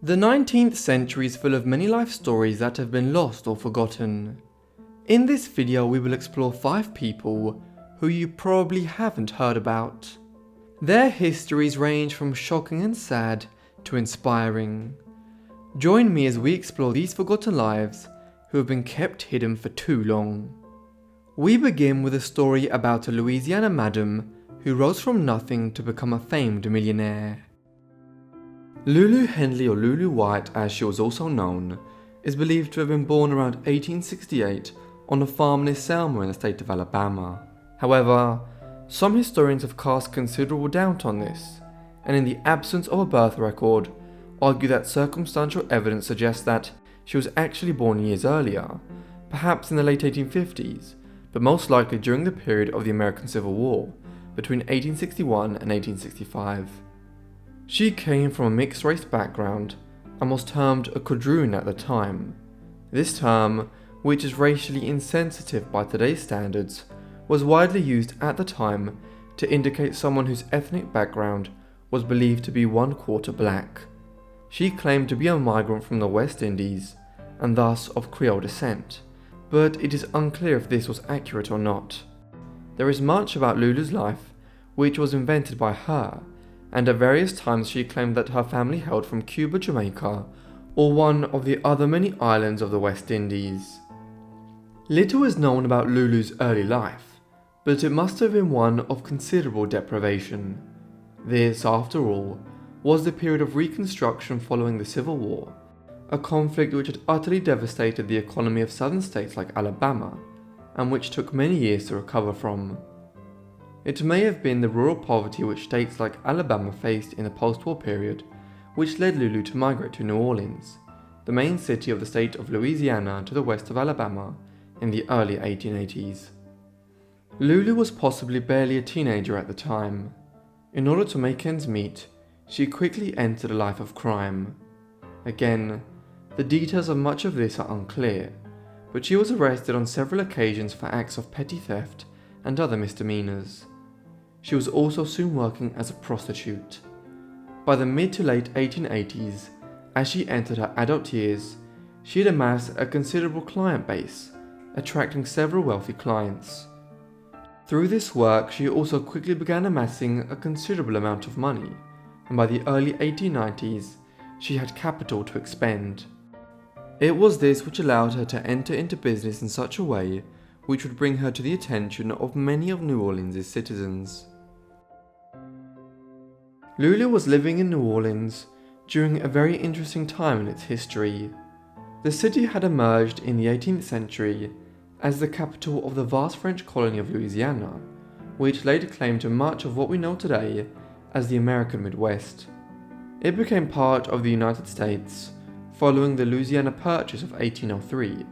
The 19th century is full of many life stories that have been lost or forgotten. In this video we will explore 5 people who you probably haven't heard about. Their histories range from shocking and sad to inspiring. Join me as we explore these forgotten lives who have been kept hidden for too long. We begin with a story about a Louisiana madam who rose from nothing to become a famed millionaire. Lulu Henley, or Lulu White as she was also known, is believed to have been born around 1868 on a farm near Selma in the state of Alabama. However, some historians have cast considerable doubt on this, and in the absence of a birth record, argue that circumstantial evidence suggests that she was actually born years earlier, perhaps in the late 1850s, but most likely during the period of the American Civil War, between 1861 and 1865. She came from a mixed-race background and was termed a quadroon at the time. This term, which is racially insensitive by today's standards, was widely used at the time to indicate someone whose ethnic background was believed to be 1/4 black. She claimed to be a migrant from the West Indies, and thus of Creole descent, but it is unclear if this was accurate or not. There is much about Lulu's life which was invented by her, and at various times she claimed that her family hailed from Cuba, Jamaica, or one of the other many islands of the West Indies. Little is known about Lulu's early life, but it must have been one of considerable deprivation. This, after all, was the period of Reconstruction following the Civil War, a conflict which had utterly devastated the economy of southern states like Alabama, and which took many years to recover from. It may have been the rural poverty which states like Alabama faced in the post-war period which led Lulu to migrate to New Orleans, the main city of the state of Louisiana to the west of Alabama, in the early 1880s. Lulu was possibly barely a teenager at the time. In order to make ends meet, she quickly entered a life of crime. Again, the details of much of this are unclear, but she was arrested on several occasions for acts of petty theft and other misdemeanors. She was also soon working as a prostitute. By the mid to late 1880s, as she entered her adult years, she had amassed a considerable client base, attracting several wealthy clients. Through this work, she also quickly began amassing a considerable amount of money, and by the early 1890s, she had capital to expend. It was this which allowed her to enter into business in such a way which would bring her to the attention of many of New Orleans' citizens. Lulu was living in New Orleans during a very interesting time in its history. The city had emerged in the 18th century as the capital of the vast French colony of Louisiana, which laid claim to much of what we know today as the American Midwest. It became part of the United States following the Louisiana Purchase of 1803,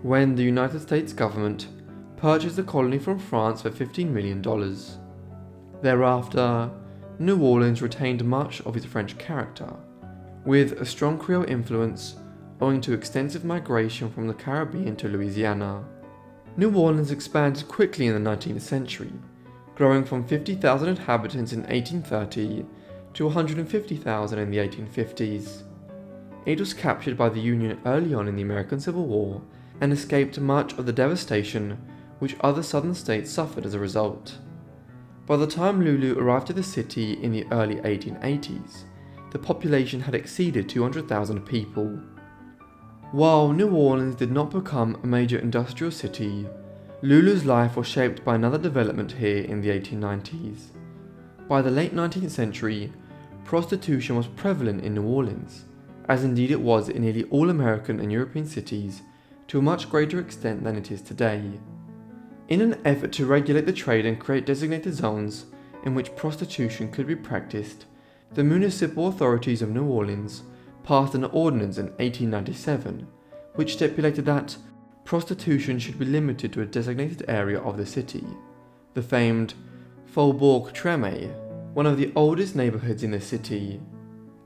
when the United States government purchased the colony from France for $15 million. Thereafter, New Orleans retained much of its French character, with a strong Creole influence owing to extensive migration from the Caribbean to Louisiana. New Orleans expanded quickly in the 19th century, growing from 50,000 inhabitants in 1830 to 150,000 in the 1850s. It was captured by the Union early on in the American Civil War and escaped much of the devastation which other southern states suffered as a result. By the time Lulu arrived to the city in the early 1880s, the population had exceeded 200,000 people. While New Orleans did not become a major industrial city, Lulu's life was shaped by another development here in the 1890s. By the late 19th century, prostitution was prevalent in New Orleans, as indeed it was in nearly all American and European cities to a much greater extent than it is today. In an effort to regulate the trade and create designated zones in which prostitution could be practiced, the municipal authorities of New Orleans passed an ordinance in 1897, which stipulated that prostitution should be limited to a designated area of the city, the famed Faubourg Treme, one of the oldest neighborhoods in the city.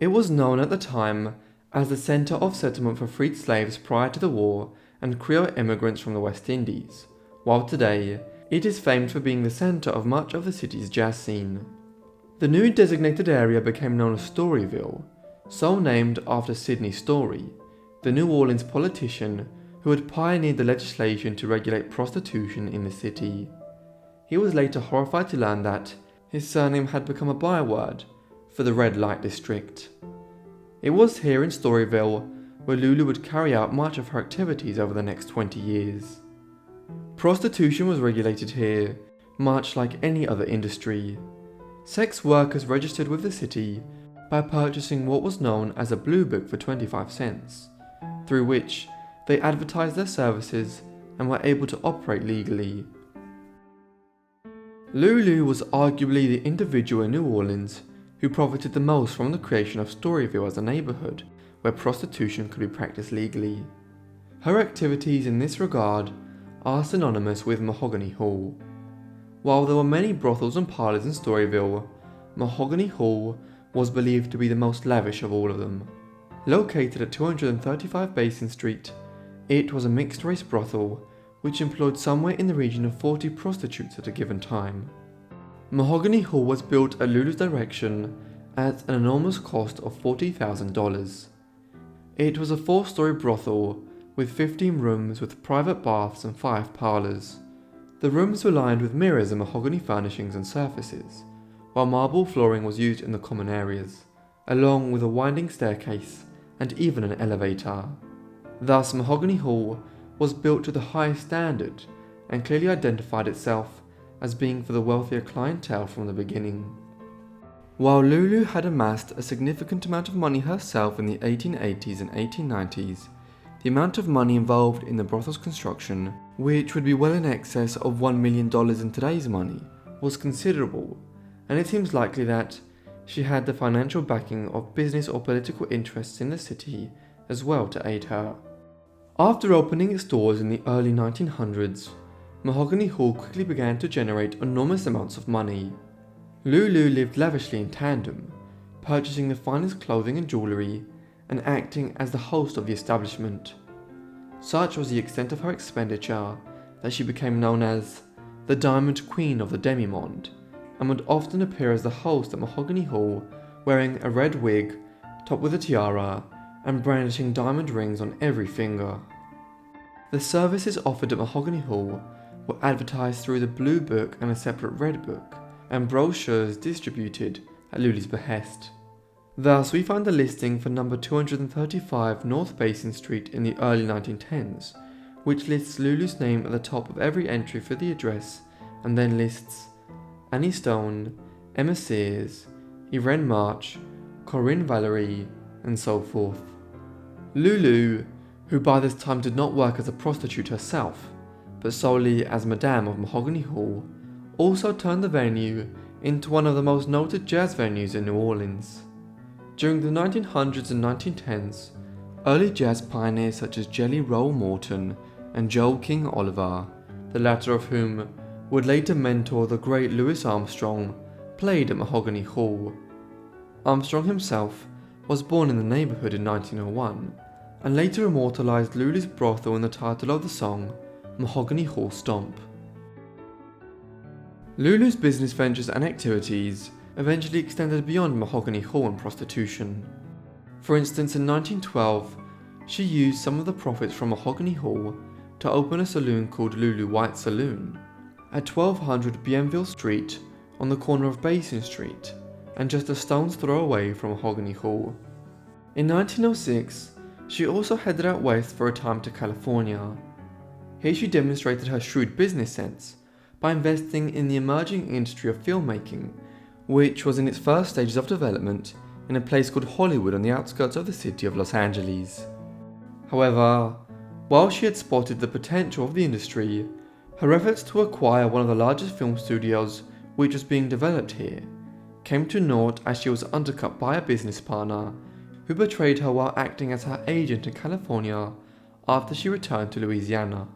It was known at the time as the center of settlement for freed slaves prior to the war and Creole immigrants from the West Indies, while today it is famed for being the center of much of the city's jazz scene. The new designated area became known as Storyville, so named after Sidney Story, the New Orleans politician who had pioneered the legislation to regulate prostitution in the city. He was later horrified to learn that his surname had become a byword for the red light district. It was here in Storyville where Lulu would carry out much of her activities over the next 20 years. Prostitution was regulated here, much like any other industry. Sex workers registered with the city by purchasing what was known as a blue book for 25 cents, through which they advertised their services and were able to operate legally. Lulu was arguably the individual in New Orleans who profited the most from the creation of Storyville as a neighborhood where prostitution could be practiced legally. Her activities in this regard are synonymous with Mahogany Hall. While there were many brothels and parlors in Storyville, Mahogany Hall was believed to be the most lavish of all of them. Located at 235 Basin Street, it was a mixed-race brothel which employed somewhere in the region of 40 prostitutes at a given time. Mahogany Hall was built at Lulu's direction at an enormous cost of $40,000. It was a 4-story brothel with 15 rooms with private baths and 5 parlors. The rooms were lined with mirrors and mahogany furnishings and surfaces, while marble flooring was used in the common areas, along with a winding staircase and even an elevator. Thus, Mahogany Hall was built to the highest standard and clearly identified itself as being for the wealthier clientele from the beginning. While Lulu had amassed a significant amount of money herself in the 1880s and 1890s, the amount of money involved in the brothel's construction, which would be well in excess of $1 million in today's money, was considerable, and it seems likely that she had the financial backing of business or political interests in the city as well to aid her. After opening its doors in the early 1900s, Mahogany Hall quickly began to generate enormous amounts of money. Lulu lived lavishly in tandem, purchasing the finest clothing and jewellery, and acting as the host of the establishment. Such was the extent of her expenditure that she became known as the Diamond Queen of the Demimonde, and would often appear as the host at Mahogany Hall wearing a red wig, topped with a tiara, and brandishing diamond rings on every finger. The services offered at Mahogany Hall were advertised through the Blue Book and a separate Red Book, and brochures distributed at Lulu's behest. Thus, we find a listing for number 235 North Basin Street in the early 1910s, which lists Lulu's name at the top of every entry for the address, and then lists Annie Stone, Emma Sears, Irene March, Corinne Valerie, and so forth. Lulu, who by this time did not work as a prostitute herself, but solely as Madame of Mahogany Hall, also turned the venue into one of the most noted jazz venues in New Orleans. During the 1900s and 1910s, early jazz pioneers such as Jelly Roll Morton and Joel King Oliver, the latter of whom would later mentor the great Louis Armstrong, played at Mahogany Hall. Armstrong himself was born in the neighborhood in 1901, and later immortalized Lulu's brothel in the title of the song, Mahogany Hall Stomp. Lulu's business ventures and activities eventually extended beyond Mahogany Hall and prostitution. For instance, in 1912, she used some of the profits from Mahogany Hall to open a saloon called Lulu White Saloon at 1200 Bienville Street on the corner of Basin Street, and just a stone's throw away from Mahogany Hall. In 1906, she also headed out west for a time to California. Here she demonstrated her shrewd business sense by investing in the emerging industry of filmmaking, which was in its first stages of development in a place called Hollywood on the outskirts of the city of Los Angeles. However, while she had spotted the potential of the industry, her efforts to acquire one of the largest film studios which was being developed here came to naught as she was undercut by a business partner who betrayed her while acting as her agent in California after she returned to Louisiana.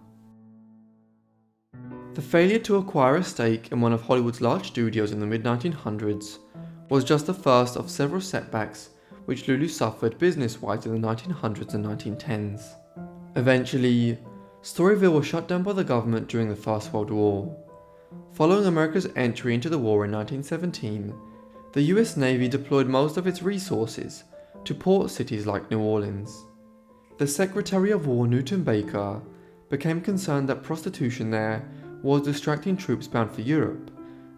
The failure to acquire a stake in one of Hollywood's large studios in the mid-1900s was just the first of several setbacks which Lulu suffered business-wise in the 1900s and 1910s. Eventually, Storyville was shut down by the government during the First World War. Following America's entry into the war in 1917, the US Navy deployed most of its resources to port cities like New Orleans. The Secretary of War Newton Baker became concerned that prostitution there was distracting troops bound for Europe,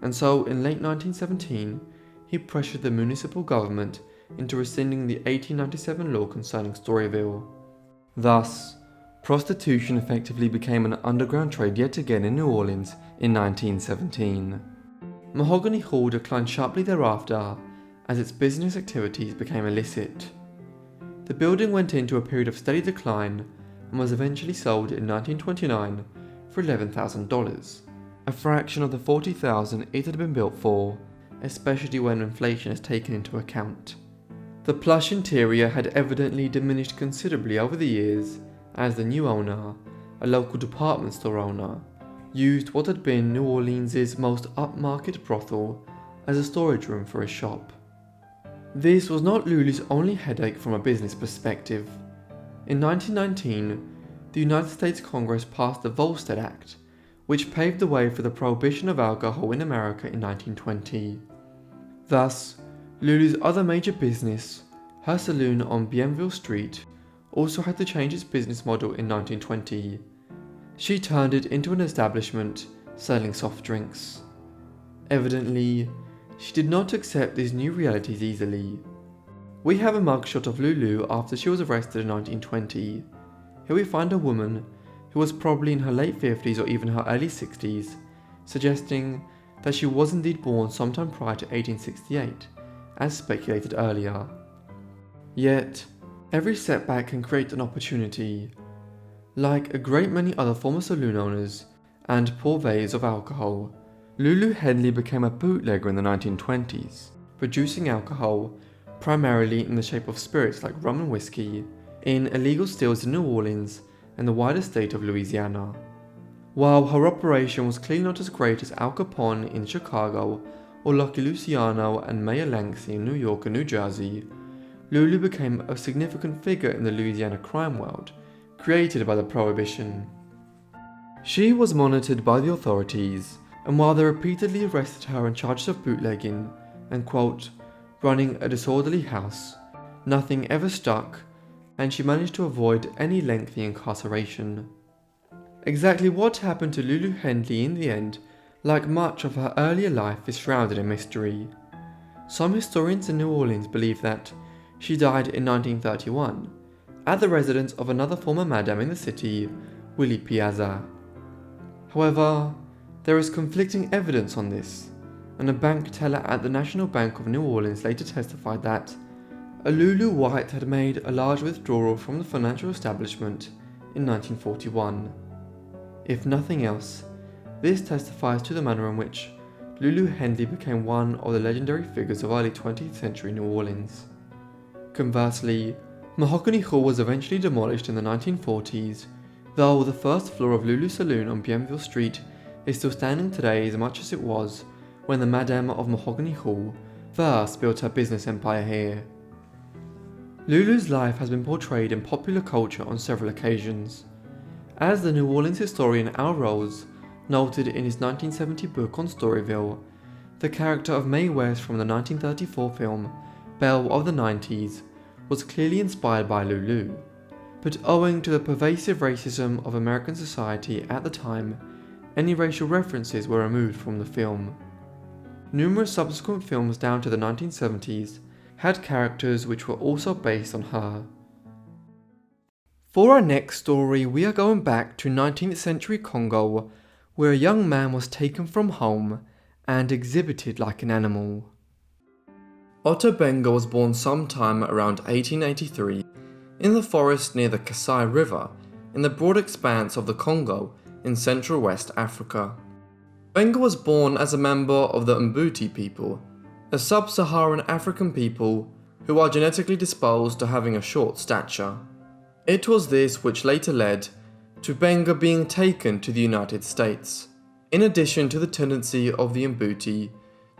and so in late 1917 he pressured the municipal government into rescinding the 1897 law concerning Storyville. Thus, prostitution effectively became an underground trade yet again in New Orleans in 1917. Mahogany Hall declined sharply thereafter as its business activities became illicit. The building went into a period of steady decline and was eventually sold in 1929 for $11,000, a fraction of the $40,000 it had been built for, especially when inflation is taken into account. The plush interior had evidently diminished considerably over the years as the new owner, a local department store owner, used what had been New Orleans' most upmarket brothel as a storage room for his shop. This was not Lulu's only headache from a business perspective. In 1919, the United States Congress passed the Volstead Act, which paved the way for the prohibition of alcohol in America in 1920. Thus, Lulu's other major business, her saloon on Bienville Street, also had to change its business model in 1920. She turned it into an establishment selling soft drinks. Evidently, she did not accept these new realities easily. We have a mugshot of Lulu after she was arrested in 1920. Here we find a woman who was probably in her late 50s or even her early 60s, suggesting that she was indeed born sometime prior to 1868, as speculated earlier. Yet, every setback can create an opportunity. Like a great many other former saloon owners and purveyors of alcohol, Lulu Henley became a bootlegger in the 1920s, producing alcohol, primarily in the shape of spirits like rum and whiskey, in illegal stills in New Orleans and the wider state of Louisiana. While her operation was clearly not as great as Al Capone in Chicago or Lucky Luciano and Mayor Langsy in New York and New Jersey, Lulu became a significant figure in the Louisiana crime world, created by the Prohibition. She was monitored by the authorities, and while they repeatedly arrested her on charges of bootlegging and, quote, running a disorderly house, nothing ever stuck, and she managed to avoid any lengthy incarceration. Exactly what happened to Lulu Henley in the end, like much of her earlier life, is shrouded in mystery. Some historians in New Orleans believe that she died in 1931, at the residence of another former madam in the city, Willie Piazza. However, there is conflicting evidence on this, and a bank teller at the National Bank of New Orleans later testified that a Lulu White had made a large withdrawal from the financial establishment in 1941. If nothing else, this testifies to the manner in which Lulu Henley became one of the legendary figures of early 20th century New Orleans. Conversely, Mahogany Hall was eventually demolished in the 1940s, though the first floor of Lulu's saloon on Bienville Street is still standing today as much as it was when the Madame of Mahogany Hall first built her business empire here. Lulu's life has been portrayed in popular culture on several occasions. As the New Orleans historian Al Rose noted in his 1970 book on Storyville, the character of Mae West from the 1934 film Belle of the 90s was clearly inspired by Lulu, but owing to the pervasive racism of American society at the time, any racial references were removed from the film. Numerous subsequent films down to the 1970s had characters which were also based on her. For our next story, we are going back to 19th century Congo, where a young man was taken from home and exhibited like an animal. Otto Benga was born sometime around 1883 in the forest near the Kasai River in the broad expanse of the Congo in Central West Africa. Benga was born as a member of the Mbuti people, a sub-Saharan African people who are genetically disposed to having a short stature. It was this which later led to Benga being taken to the United States, in addition to the tendency of the Mbuti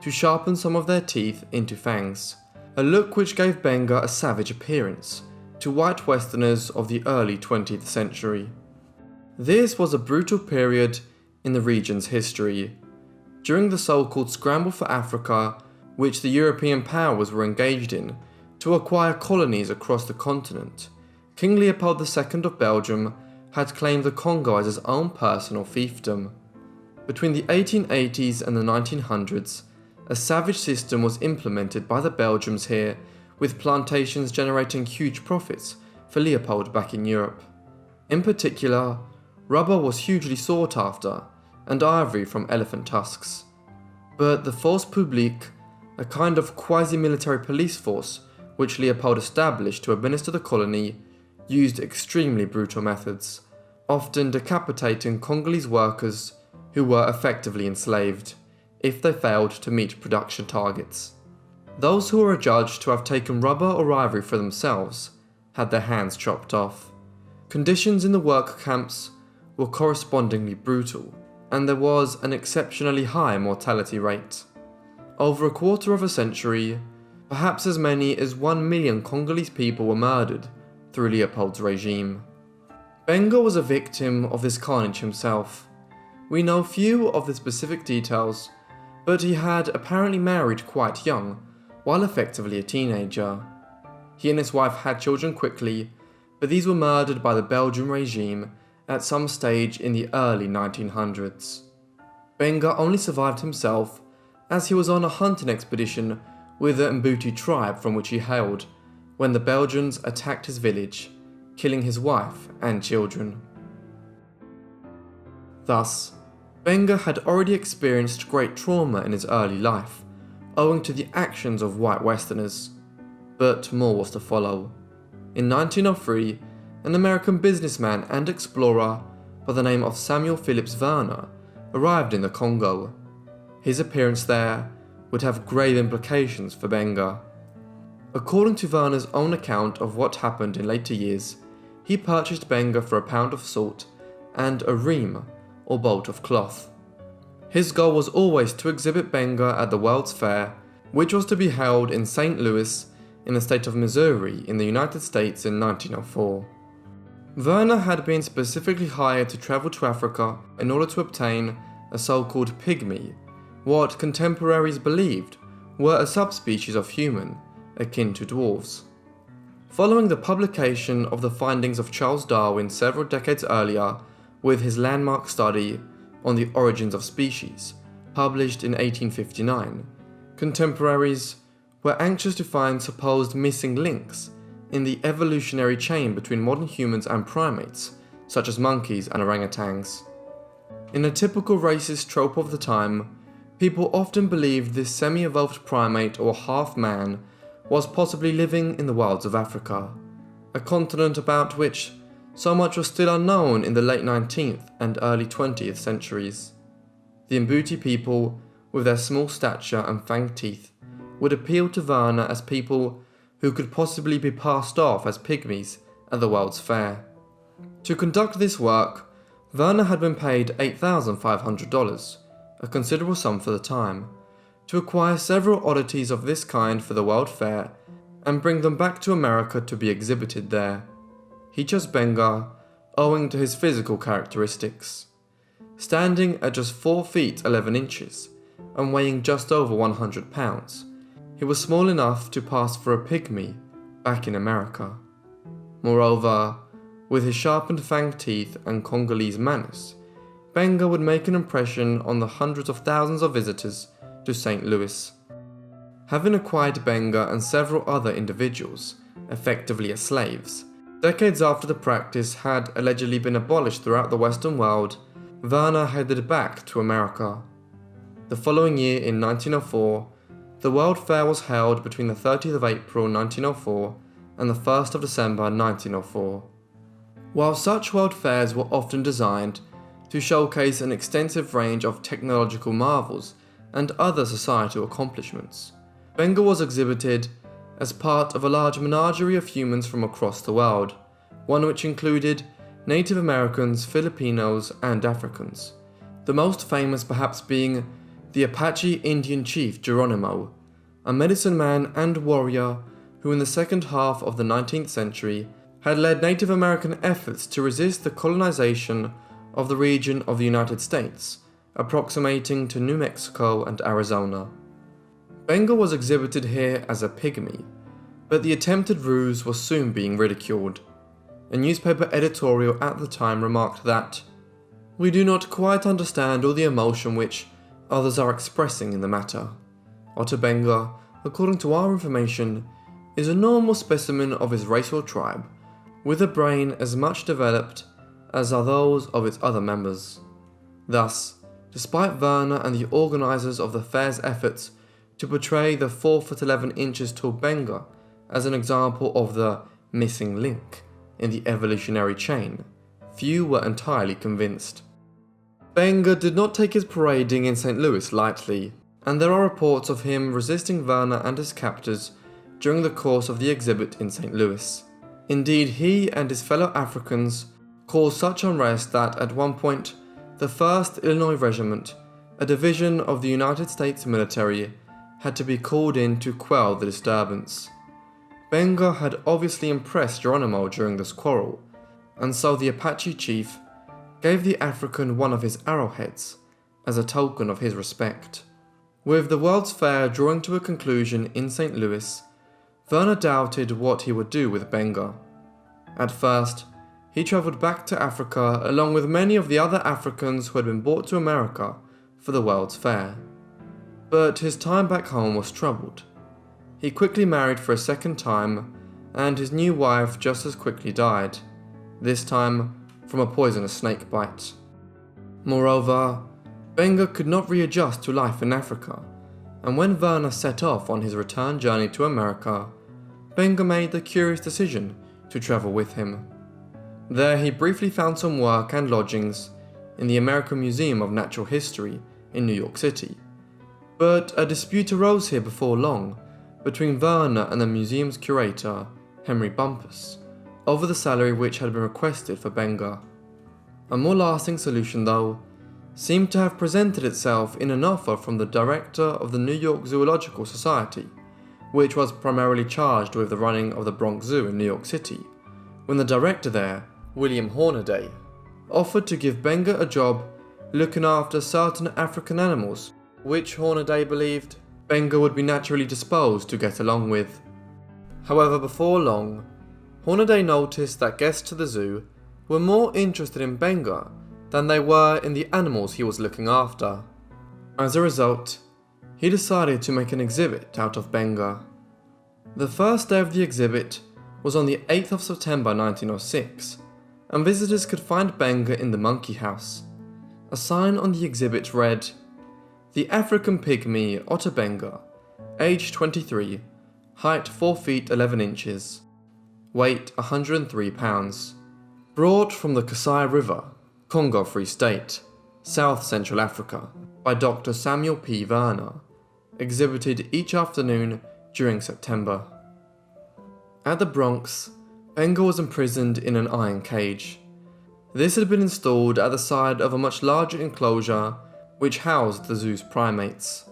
to sharpen some of their teeth into fangs, a look which gave Benga a savage appearance to white Westerners of the early 20th century. This was a brutal period in the region's history. During the so-called scramble for Africa, which the European powers were engaged in, To acquire colonies across the continent, King Leopold II of Belgium had claimed the Congo as his own personal fiefdom. Between the 1880s and the 1900s, a savage system was implemented by the Belgians here, with plantations generating huge profits for Leopold back in Europe. In particular, rubber was hugely sought after, and ivory from elephant tusks. But the Force Publique, a kind of quasi-military police force which Leopold established to administer the colony, used extremely brutal methods, often decapitating Congolese workers who were effectively enslaved if they failed to meet production targets. Those who were adjudged to have taken rubber or ivory for themselves had their hands chopped off. Conditions in the work camps were correspondingly brutal, and there was an exceptionally high mortality rate. Over a quarter of a century, perhaps as many as 1 million Congolese people were murdered through Leopold's regime. Benga was a victim of this carnage himself. We know few of the specific details, but he had apparently married quite young, while effectively a teenager. He and his wife had children quickly, but these were murdered by the Belgian regime at some stage in the early 1900s. Benga only survived himself as he was on a hunting expedition with the Mbuti tribe from which he hailed, when the Belgians attacked his village, killing his wife and children. Thus, Benga had already experienced great trauma in his early life, owing to the actions of white Westerners, but more was to follow. In 1903, an American businessman and explorer by the name of Samuel Phillips Werner arrived in the Congo. His appearance there would have grave implications for Benga. According to Werner's own account of what happened in later years, he purchased Benga for a pound of salt and a ream, or bolt of cloth. His goal was always to exhibit Benga at the World's Fair, which was to be held in St. Louis in the state of Missouri in the United States in 1904. Werner had been specifically hired to travel to Africa in order to obtain a so-called pygmy, what contemporaries believed were a subspecies of human, akin to dwarves. Following the publication of the findings of Charles Darwin several decades earlier with his landmark study on the origins of species, published in 1859, contemporaries were anxious to find supposed missing links in the evolutionary chain between modern humans and primates, such as monkeys and orangutans. In a typical racist trope of the time, people often believed this semi-evolved primate or half-man was possibly living in the wilds of Africa, a continent about which so much was still unknown in the late 19th and early 20th centuries. The Mbuti people, with their small stature and fanged teeth, would appeal to Werner as people who could possibly be passed off as pygmies at the World's Fair. To conduct this work, Werner had been paid $8,500, a considerable sum for the time, to acquire several oddities of this kind for the World Fair and bring them back to America to be exhibited there. He chose Benga owing to his physical characteristics. Standing at just 4 feet 11 inches and weighing just over 100 pounds, he was small enough to pass for a pygmy back in America. Moreover, with his sharpened fanged teeth and Congolese manners, Benga would make an impression on the hundreds of thousands of visitors to St. Louis. Having acquired Benga and several other individuals, effectively as slaves, decades after the practice had allegedly been abolished throughout the Western world, Werner headed back to America. The following year, in 1904, the World Fair was held between the 30th of April 1904 and the 1st of December 1904. While such world fairs were often designed to showcase an extensive range of technological marvels and other societal accomplishments, Benga was exhibited as part of a large menagerie of humans from across the world, one which included Native Americans, Filipinos, and Africans, the most famous perhaps being the Apache Indian chief Geronimo, a medicine man and warrior who in the second half of the 19th century had led Native American efforts to resist the colonization of the region of the United States, approximating to New Mexico and Arizona. Benga was exhibited here as a pygmy, But the attempted ruse was soon being ridiculed. A newspaper editorial at the time remarked that, "We do not quite understand all the emotion which others are expressing in the matter. Otter Benga, according to our information, is a normal specimen of his race or tribe, with a brain as much developed as are those of its other members." Thus, despite Werner and the organisers of the fair's efforts to portray the 4'11" tall Benga as an example of the missing link in the evolutionary chain, few were entirely convinced. Benga did not take his parading in St. Louis lightly, and there are reports of him resisting Werner and his captors during the course of the exhibit in St. Louis. Indeed, he and his fellow Africans caused such unrest that at one point the 1st Illinois Regiment, a division of the United States military, had to be called in to quell the disturbance. Benga had obviously impressed Geronimo during this quarrel, and so the Apache chief gave the African one of his arrowheads as a token of his respect. With the World's Fair drawing to a conclusion in St. Louis, Werner doubted what he would do with Benga. At first, he travelled back to Africa along with many of the other Africans who had been brought to America for the World's Fair. But his time back home was troubled. He quickly married for a second time, and his new wife just as quickly died, this time from a poisonous snake bite. Moreover, Benga could not readjust to life in Africa, and when Werner set off on his return journey to America, Benga made the curious decision to travel with him. There he briefly found some work and lodgings in the American Museum of Natural History in New York City. But a dispute arose here before long between Werner and the museum's curator, Henry Bumpus, over the salary which had been requested for Benga. A more lasting solution, though, seemed to have presented itself in an offer from the director of the New York Zoological Society, which was primarily charged with the running of the Bronx Zoo in New York City, when the director there, William Hornaday, offered to give Benga a job looking after certain African animals, which Hornaday believed Benga would be naturally disposed to get along with. However, before long, Hornaday noticed that guests to the zoo were more interested in Benga than they were in the animals he was looking after. As a result, he decided to make an exhibit out of Benga. The first day of the exhibit was on the 8th of September 1906, and visitors could find Benga in the monkey house. A sign on the exhibit read, "The African Pygmy Otter Benga, age 23, height 4 feet 11 inches, weight 103 pounds, brought from the Kasai River, Congo Free State, South Central Africa, by Dr. Samuel P. Werner, exhibited each afternoon during September." At the Bronx, Benga was imprisoned in an iron cage. This had been installed at the side of a much larger enclosure which housed the zoo's primates.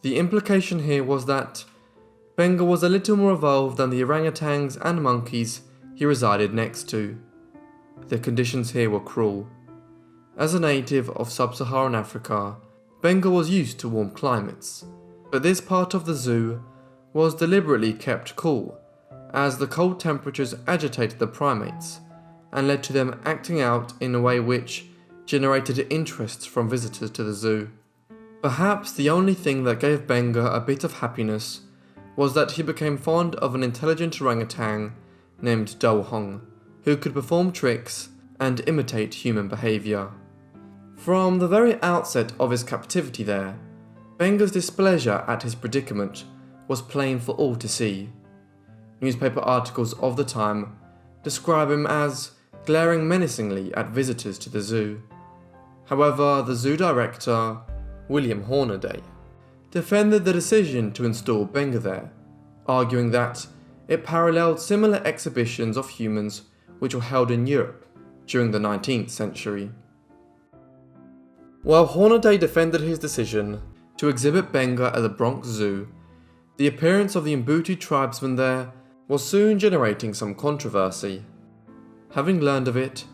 The implication here was that Benga was a little more evolved than the orangutans and monkeys he resided next to. The conditions here were cruel. As a native of sub-Saharan Africa, Benga was used to warm climates, but this part of the zoo was deliberately kept cool, as the cold temperatures agitated the primates and led to them acting out in a way which generated interest from visitors to the zoo. Perhaps the only thing that gave Benga a bit of happiness was that he became fond of an intelligent orangutan named Dohong, who could perform tricks and imitate human behaviour. From the very outset of his captivity there, Benga's displeasure at his predicament was plain for all to see. Newspaper articles of the time describe him as glaring menacingly at visitors to the zoo. However, the zoo director, William Hornaday, defended the decision to install Benga there, arguing that it paralleled similar exhibitions of humans which were held in Europe during the 19th century. While Hornaday defended his decision to exhibit Benga at the Bronx Zoo, the appearance of the Mbuti tribesmen there was soon generating some controversy. Having learned of it,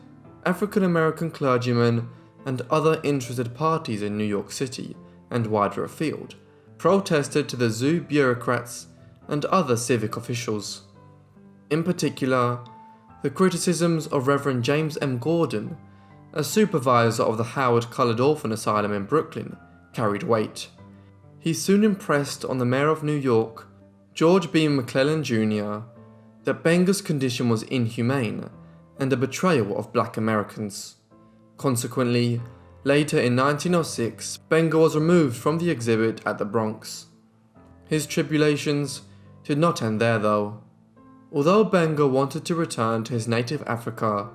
African American clergymen and other interested parties in New York City and wider afield protested to the zoo bureaucrats and other civic officials. In particular, the criticisms of Reverend James M. Gordon, a supervisor of the Howard Colored Orphan Asylum in Brooklyn, carried weight. He soon impressed on the mayor of New York, George B. McClellan Jr., that Benga's condition was inhumane and a betrayal of black Americans. Consequently, later in 1906, Benga was removed from the exhibit at the Bronx. His tribulations did not end there though. Although Benga wanted to return to his native Africa,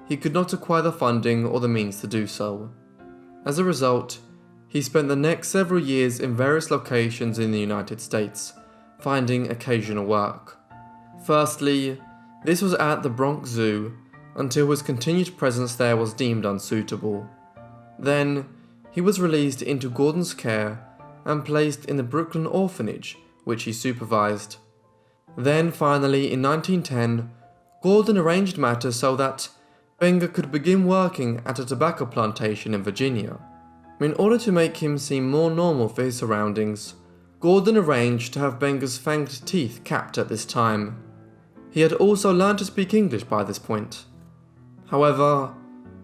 he could not acquire the funding or the means to do so. As a result, he spent the next several years in various locations in the United States, finding occasional work. Firstly, this was at the Bronx Zoo, until his continued presence there was deemed unsuitable. Then, he was released into Gordon's care and placed in the Brooklyn orphanage, which he supervised. Then finally, in 1910, Gordon arranged matters so that Benga could begin working at a tobacco plantation in Virginia. In order to make him seem more normal for his surroundings, Gordon arranged to have Benga's fanged teeth capped at this time. He had also learned to speak English by this point. However,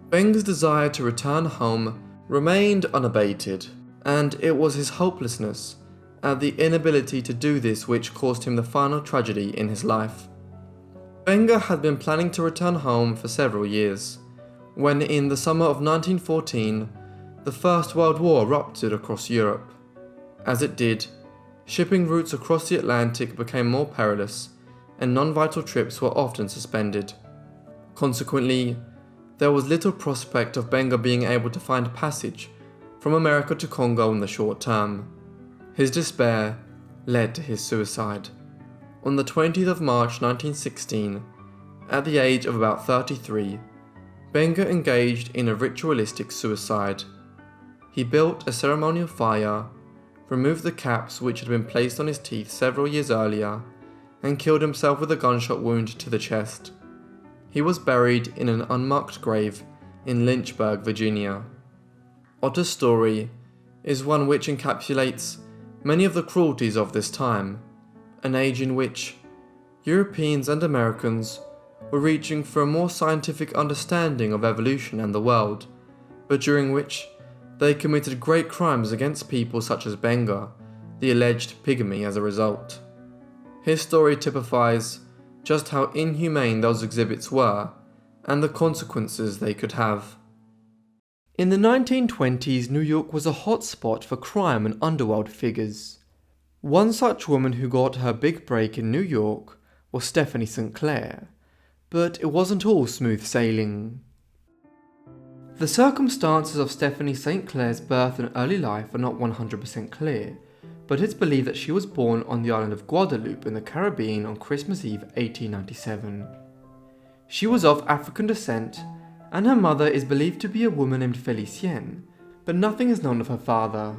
Benga's desire to return home remained unabated, and it was his hopelessness at the inability to do this which caused him the final tragedy in his life. Benga had been planning to return home for several years, when in the summer of 1914, the First World War erupted across Europe. As it did, shipping routes across the Atlantic became more perilous, and non-vital trips were often suspended. Consequently, there was little prospect of Benga being able to find passage from America to Congo in the short term. His despair led to his suicide. On the 20th of March 1916, at the age of about 33, Benga engaged in a ritualistic suicide. He built a ceremonial fire, removed the caps which had been placed on his teeth several years earlier, and killed himself with a gunshot wound to the chest. He was buried in an unmarked grave in Lynchburg, Virginia. Otter's story is one which encapsulates many of the cruelties of this time, an age in which Europeans and Americans were reaching for a more scientific understanding of evolution and the world, but during which they committed great crimes against people such as Benga, the alleged pygmy as a result. His story typifies just how inhumane those exhibits were and the consequences they could have. In the 1920s, New York was a hotspot for crime and underworld figures. One such woman who got her big break in New York was Stephanie St. Clair, but it wasn't all smooth sailing. The circumstances of Stephanie St. Clair's birth and early life are not 100% clear, but it's believed that she was born on the island of Guadeloupe in the Caribbean on Christmas Eve 1897. She was of African descent, and her mother is believed to be a woman named Felicienne, but nothing is known of her father.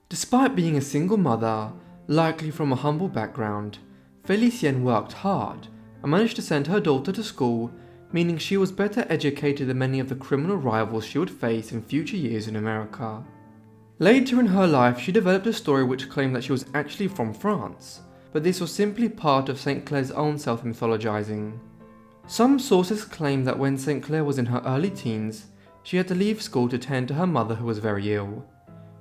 Despite being a single mother, likely from a humble background, Felicienne worked hard and managed to send her daughter to school, meaning she was better educated than many of the criminal rivals she would face in future years in America. Later in her life, she developed a story which claimed that she was actually from France, but this was simply part of St. Clair's own self-mythologizing. Some sources claim that when St. Clair was in her early teens, she had to leave school to tend to her mother who was very ill.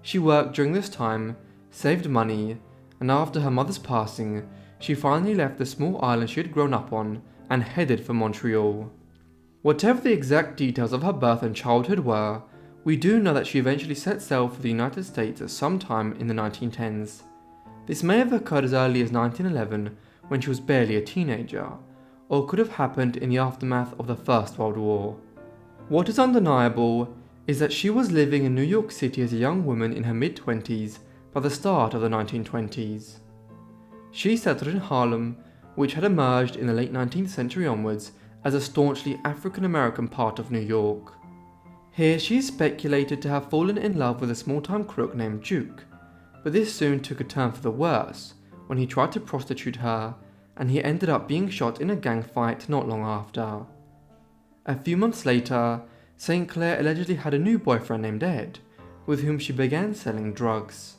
She worked during this time, saved money, and after her mother's passing, she finally left the small island she had grown up on and headed for Montreal. Whatever the exact details of her birth and childhood were, we do know that she eventually set sail for the United States at some time in the 1910s. This may have occurred as early as 1911, when she was barely a teenager, or could have happened in the aftermath of the First World War. What is undeniable is that she was living in New York City as a young woman in her mid-20s by the start of the 1920s. She settled in Harlem, which had emerged in the late 19th century onwards as a staunchly African-American part of New York. Here she is speculated to have fallen in love with a small-time crook named Duke, but this soon took a turn for the worse when he tried to prostitute her, and he ended up being shot in a gang fight not long after. A few months later, St. Clair allegedly had a new boyfriend named Ed, with whom she began selling drugs.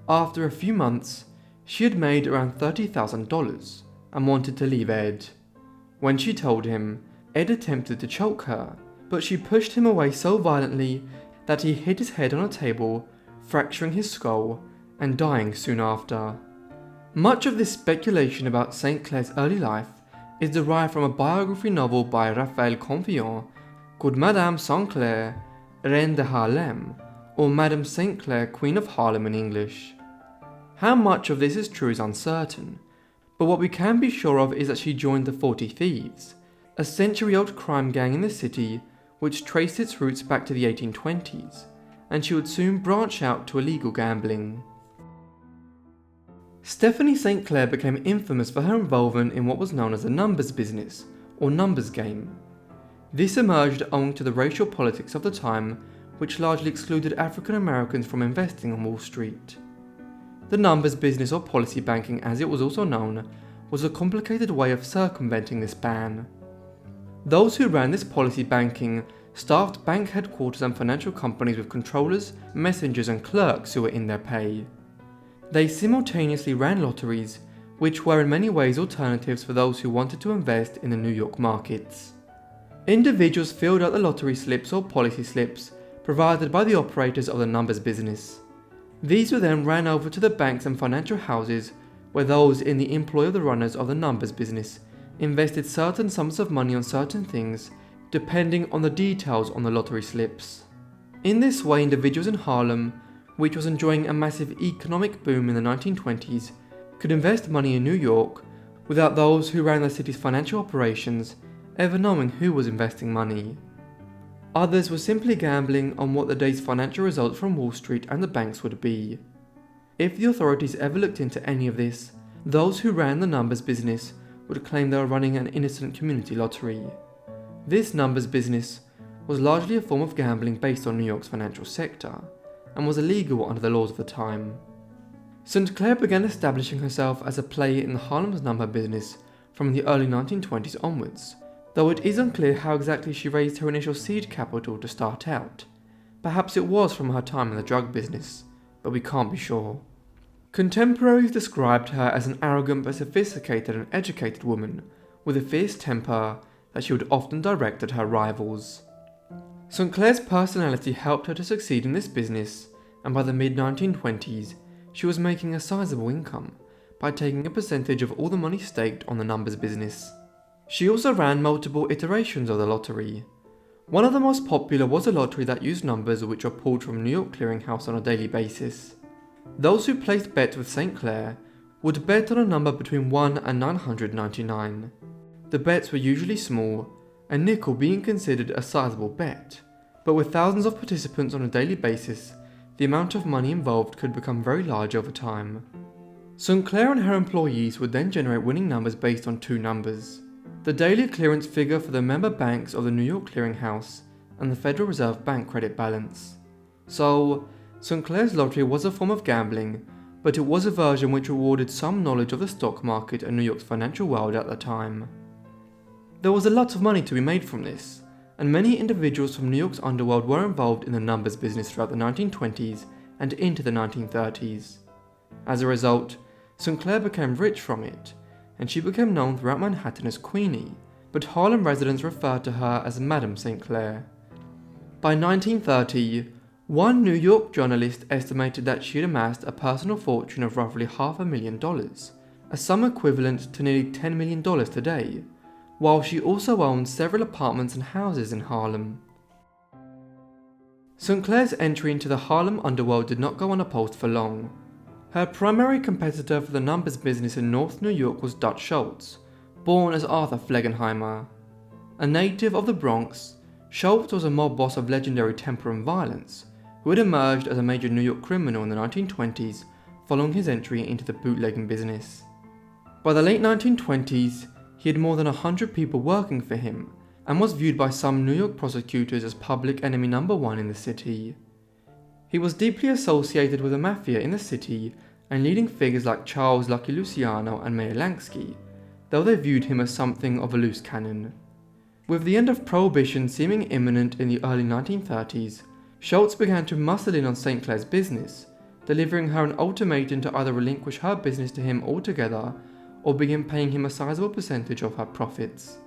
After a few months, She had made around $30,000 and wanted to leave Ed. When she told him, Ed attempted to choke her, but she pushed him away so violently that he hit his head on a table, fracturing his skull and dying soon after. Much of this speculation about St. Clair's early life is derived from a biography novel by Raphael Confiant called Madame St. Clair, Reine de Harlem, or Madame St. Clair, Queen of Harlem in English. How much of this is true is uncertain, but what we can be sure of is that she joined the 40 Thieves, a century-old crime gang in the city which traced its roots back to the 1820s, and she would soon branch out to illegal gambling. Stephanie St. Clair became infamous for her involvement in what was known as the numbers business, or numbers game. This emerged owing to the racial politics of the time, which largely excluded African Americans from investing on Wall Street. The numbers business, or policy banking as it was also known, was a complicated way of circumventing this ban. Those who ran this policy banking staffed bank headquarters and financial companies with controllers, messengers and clerks who were in their pay. They simultaneously ran lotteries, which were in many ways alternatives for those who wanted to invest in the New York markets. Individuals filled out the lottery slips or policy slips provided by the operators of the numbers business. These were then ran over to the banks and financial houses where those in the employ of the runners of the numbers business invested certain sums of money on certain things depending on the details on the lottery slips. In this way, individuals in Harlem, which was enjoying a massive economic boom in the 1920s, could invest money in New York without those who ran the city's financial operations ever knowing who was investing money. Others were simply gambling on what the day's financial results from Wall Street and the banks would be. If the authorities ever looked into any of this, those who ran the numbers business would claim they were running an innocent community lottery. This numbers business was largely a form of gambling based on New York's financial sector, and was illegal under the laws of the time. St. Clair began establishing herself as a player in the Harlem's number business from the early 1920s onwards, though it is unclear how exactly she raised her initial seed capital to start out. Perhaps it was from her time in the drug business, but we can't be sure. Contemporaries described her as an arrogant but sophisticated and educated woman, with a fierce temper that she would often direct at her rivals. St. Clair's personality helped her to succeed in this business, and by the mid-1920s, she was making a sizable income by taking a percentage of all the money staked on the numbers business. She also ran multiple iterations of the lottery. One of the most popular was a lottery that used numbers which were pulled from New York Clearing House on a daily basis. Those who placed bets with St. Clair would bet on a number between 1 and 999. The bets were usually small, a nickel being considered a sizable bet, but with thousands of participants on a daily basis, the amount of money involved could become very large over time. St. Clair and her employees would then generate winning numbers based on two numbers: the daily clearance figure for the member banks of the New York Clearing House and the Federal Reserve Bank credit balance. So, St. Clair's lottery was a form of gambling, but it was a version which rewarded some knowledge of the stock market and New York's financial world at the time. There was a lot of money to be made from this, and many individuals from New York's underworld were involved in the numbers business throughout the 1920s and into the 1930s. As a result, St. Clair became rich from it, and she became known throughout Manhattan as Queenie, but Harlem residents referred to her as Madame St. Clair. By 1930, one New York journalist estimated that she had amassed a personal fortune of roughly $500,000, a sum equivalent to nearly $10 million today, while she also owned several apartments and houses in Harlem. St. Clair's entry into the Harlem underworld did not go unopposed for long. Her primary competitor for the numbers business in North New York was Dutch Schultz, born as Arthur Flegenheimer. A native of the Bronx, Schultz was a mob boss of legendary temper and violence, who had emerged as a major New York criminal in the 1920s following his entry into the bootlegging business. By the late 1920s, he had more than 100 people working for him, and was viewed by some New York prosecutors as public enemy number one in the city. He was deeply associated with the mafia in the city and leading figures like Charles Lucky Luciano and Meyer Lansky, though they viewed him as something of a loose cannon. With the end of Prohibition seeming imminent in the early 1930s, Schultz began to muscle in on St. Clair's business, delivering her an ultimatum to either relinquish her business to him altogether or begin paying him a sizable percentage of her profits.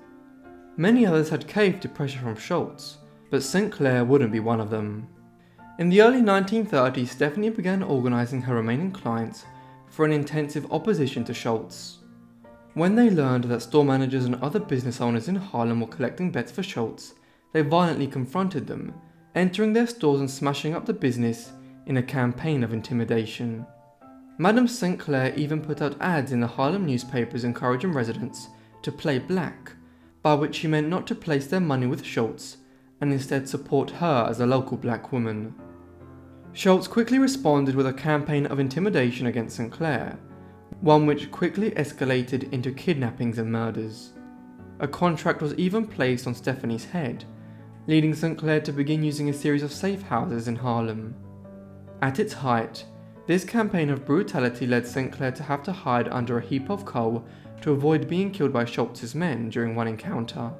Many others had caved to pressure from Schultz, but St. Clair wouldn't be one of them. In the early 1930s, Stephanie began organising her remaining clients for an intensive opposition to Schultz. When they learned that store managers and other business owners in Harlem were collecting bets for Schultz, they violently confronted them, entering their stores and smashing up the business in a campaign of intimidation. Madame St. Clair even put out ads in the Harlem newspapers encouraging residents to play black, by which she meant not to place their money with Schultz and instead support her as a local black woman. Schultz quickly responded with a campaign of intimidation against St. Clair, one which quickly escalated into kidnappings and murders. A contract was even placed on Stephanie's head, leading St. Clair to begin using a series of safe houses in Harlem. At its height, this campaign of brutality led St. Clair to have to hide under a heap of coal to avoid being killed by Schultz's men during one encounter.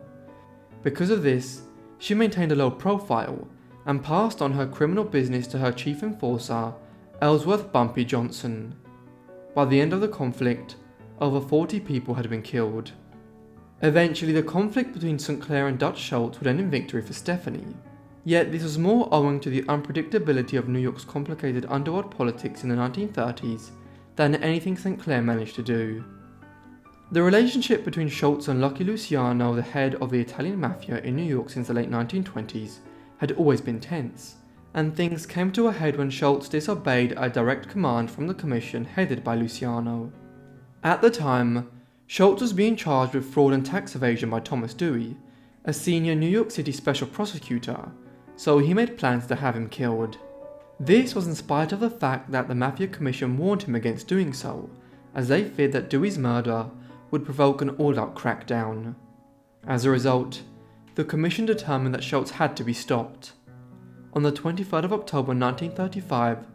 Because of this, she maintained a low profile and passed on her criminal business to her chief enforcer, Ellsworth Bumpy Johnson. By the end of the conflict, over 40 people had been killed. Eventually, the conflict between St. Clair and Dutch Schultz would end in victory for Stephanie. Yet this was more owing to the unpredictability of New York's complicated underworld politics in the 1930s than anything St. Clair managed to do. The relationship between Schultz and Lucky Luciano, the head of the Italian mafia in New York since the late 1920s, had always been tense, and things came to a head when Schultz disobeyed a direct command from the commission headed by Luciano. At the time, Schultz was being charged with fraud and tax evasion by Thomas Dewey, a senior New York City special prosecutor, so he made plans to have him killed. This was in spite of the fact that the Mafia Commission warned him against doing so, as they feared that Dewey's murder would provoke an all-out crackdown. As a result, the Commission determined that Schultz had to be stopped. On the 23rd of October 1935,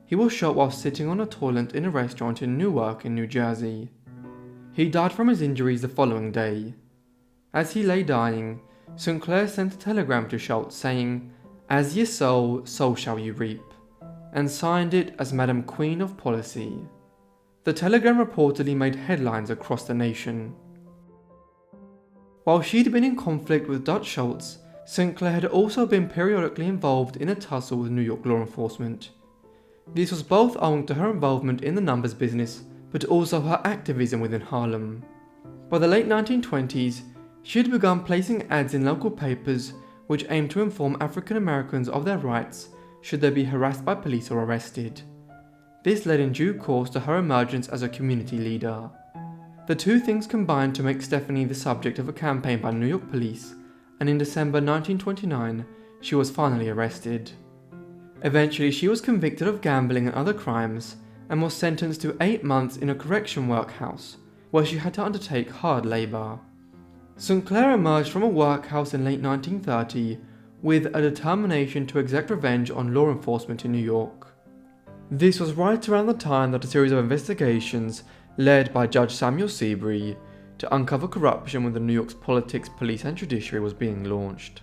he was shot while sitting on a toilet in a restaurant in Newark in New Jersey. He died from his injuries the following day. As he lay dying, St. Clair sent a telegram to Schultz saying, "As ye sow, so shall you reap," and signed it as Madam Queen of Policy. The telegram reportedly made headlines across the nation. While she'd been in conflict with Dutch Schultz, St. Clair had also been periodically involved in a tussle with New York law enforcement. This was both owing to her involvement in the numbers business, but also her activism within Harlem. By the late 1920s, she had begun placing ads in local papers which aimed to inform African Americans of their rights should they be harassed by police or arrested. This led in due course to her emergence as a community leader. The two things combined to make Stephanie the subject of a campaign by New York police, and in December 1929, she was finally arrested. Eventually, she was convicted of gambling and other crimes, and was sentenced to 8 months in a correction workhouse, where she had to undertake hard labour. St. Clair emerged from a workhouse in late 1930 with a determination to exact revenge on law enforcement in New York. This was right around the time that a series of investigations led by Judge Samuel Seabury to uncover corruption within New York's politics, police and judiciary was being launched.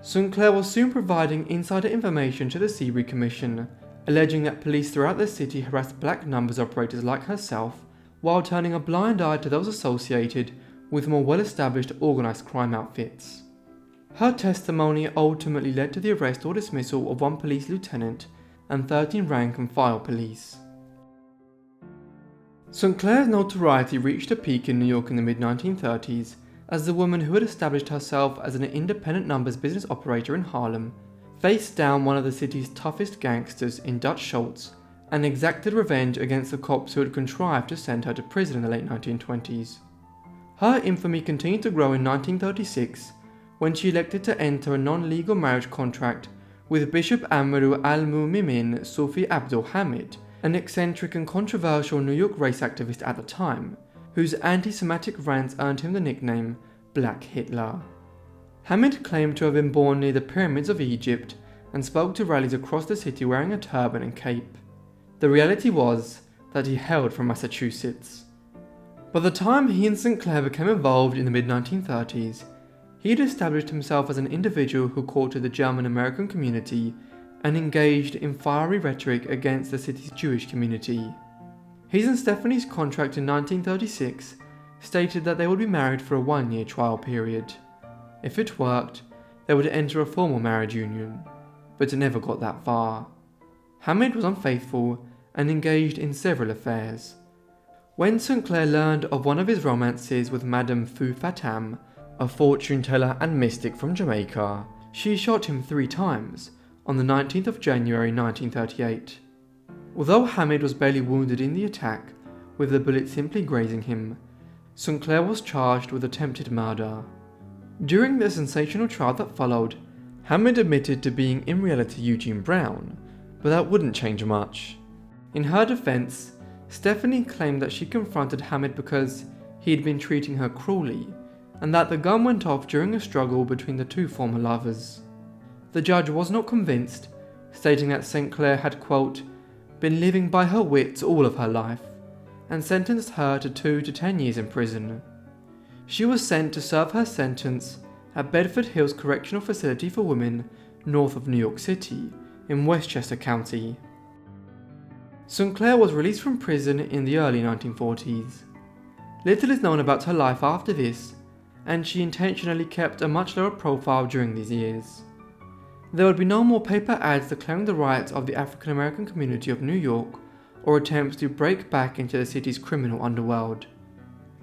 St. Clair was soon providing insider information to the Seabury Commission, alleging that police throughout the city harassed black numbers operators like herself, while turning a blind eye to those associated with more well-established organised crime outfits. Her testimony ultimately led to the arrest or dismissal of 1 police lieutenant and 13 rank-and-file police. St. Clair's notoriety reached a peak in New York in the mid-1930s as the woman who had established herself as an independent numbers business operator in Harlem faced down one of the city's toughest gangsters in Dutch Schultz and exacted revenge against the cops who had contrived to send her to prison in the late 1920s. Her infamy continued to grow in 1936 when she elected to enter a non-legal marriage contract with Bishop Amadou Al-Mu'minin Sufi Abdul Hamid, an eccentric and controversial New York race activist at the time, whose anti-Semitic rants earned him the nickname Black Hitler. Hamid claimed to have been born near the pyramids of Egypt and spoke to rallies across the city wearing a turban and cape. The reality was that he hailed from Massachusetts. By the time he and St. Clair became involved in the mid-1930s, he had established himself as an individual who courted the German-American community and engaged in fiery rhetoric against the city's Jewish community. His and Stephanie's contract in 1936 stated that they would be married for a 1-year trial period. If it worked, they would enter a formal marriage union, but it never got that far. Hamid was unfaithful and engaged in several affairs. When St. Clair learned of one of his romances with Madame Fou Fatam, a fortune teller and mystic from Jamaica, she shot him 3 times on the 19th of January 1938. Although Hamid was barely wounded in the attack, with the bullet simply grazing him, St. Clair was charged with attempted murder. During the sensational trial that followed, Hamid admitted to being in reality Eugene Brown, but that wouldn't change much. In her defense, Stephanie claimed that she confronted Hamid because he had been treating her cruelly, and that the gun went off during a struggle between the 2 former lovers. The judge was not convinced, stating that St. Clair had, quote, been living by her wits all of her life, and sentenced her to 2 to 10 years in prison. She was sent to serve her sentence at Bedford Hills Correctional Facility for Women north of New York City in Westchester County. St. Clair was released from prison in the early 1940s. Little is known about her life after this, and she intentionally kept a much lower profile during these years. There would be no more paper ads declaring the rights of the African American community of New York or attempts to break back into the city's criminal underworld.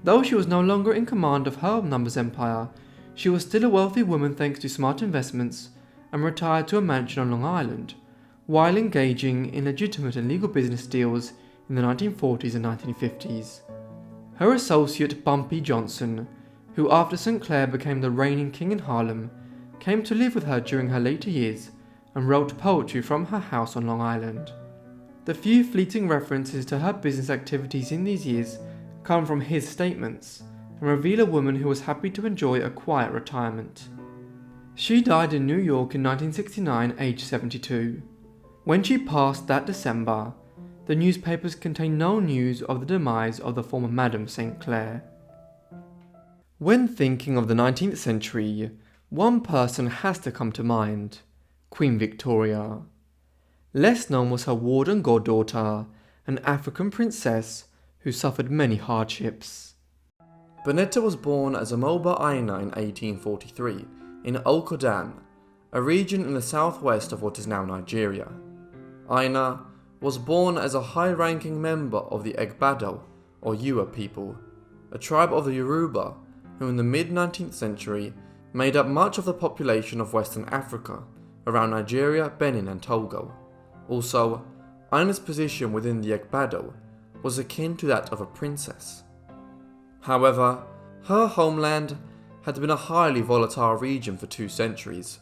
Though she was no longer in command of her numbers empire, she was still a wealthy woman thanks to smart investments, and retired to a mansion on Long Island, while engaging in legitimate and legal business deals in the 1940s and 1950s. Her associate Bumpy Johnson, who after St. Clair became the reigning king in Harlem, came to live with her during her later years and wrote poetry from her house on Long Island. The few fleeting references to her business activities in these years come from his statements and reveal a woman who was happy to enjoy a quiet retirement. She died in New York in 1969, aged 72. When she passed that December, the newspapers contained no news of the demise of the former Madame St. Clair. When thinking of the 19th century, one person has to come to mind: Queen Victoria. Less known was her ward and goddaughter, an African princess who suffered many hardships. Bonetta was born as Amoba Aina in 1843 in Okodan, a region in the southwest of what is now Nigeria. Aina was born as a high-ranking member of the Egbado, or Ewa people, a tribe of the Yoruba who in the mid-19th century made up much of the population of Western Africa, around Nigeria, Benin and Togo. Also, Aina's position within the Egbado was akin to that of a princess. However, her homeland had been a highly volatile region for 2 centuries,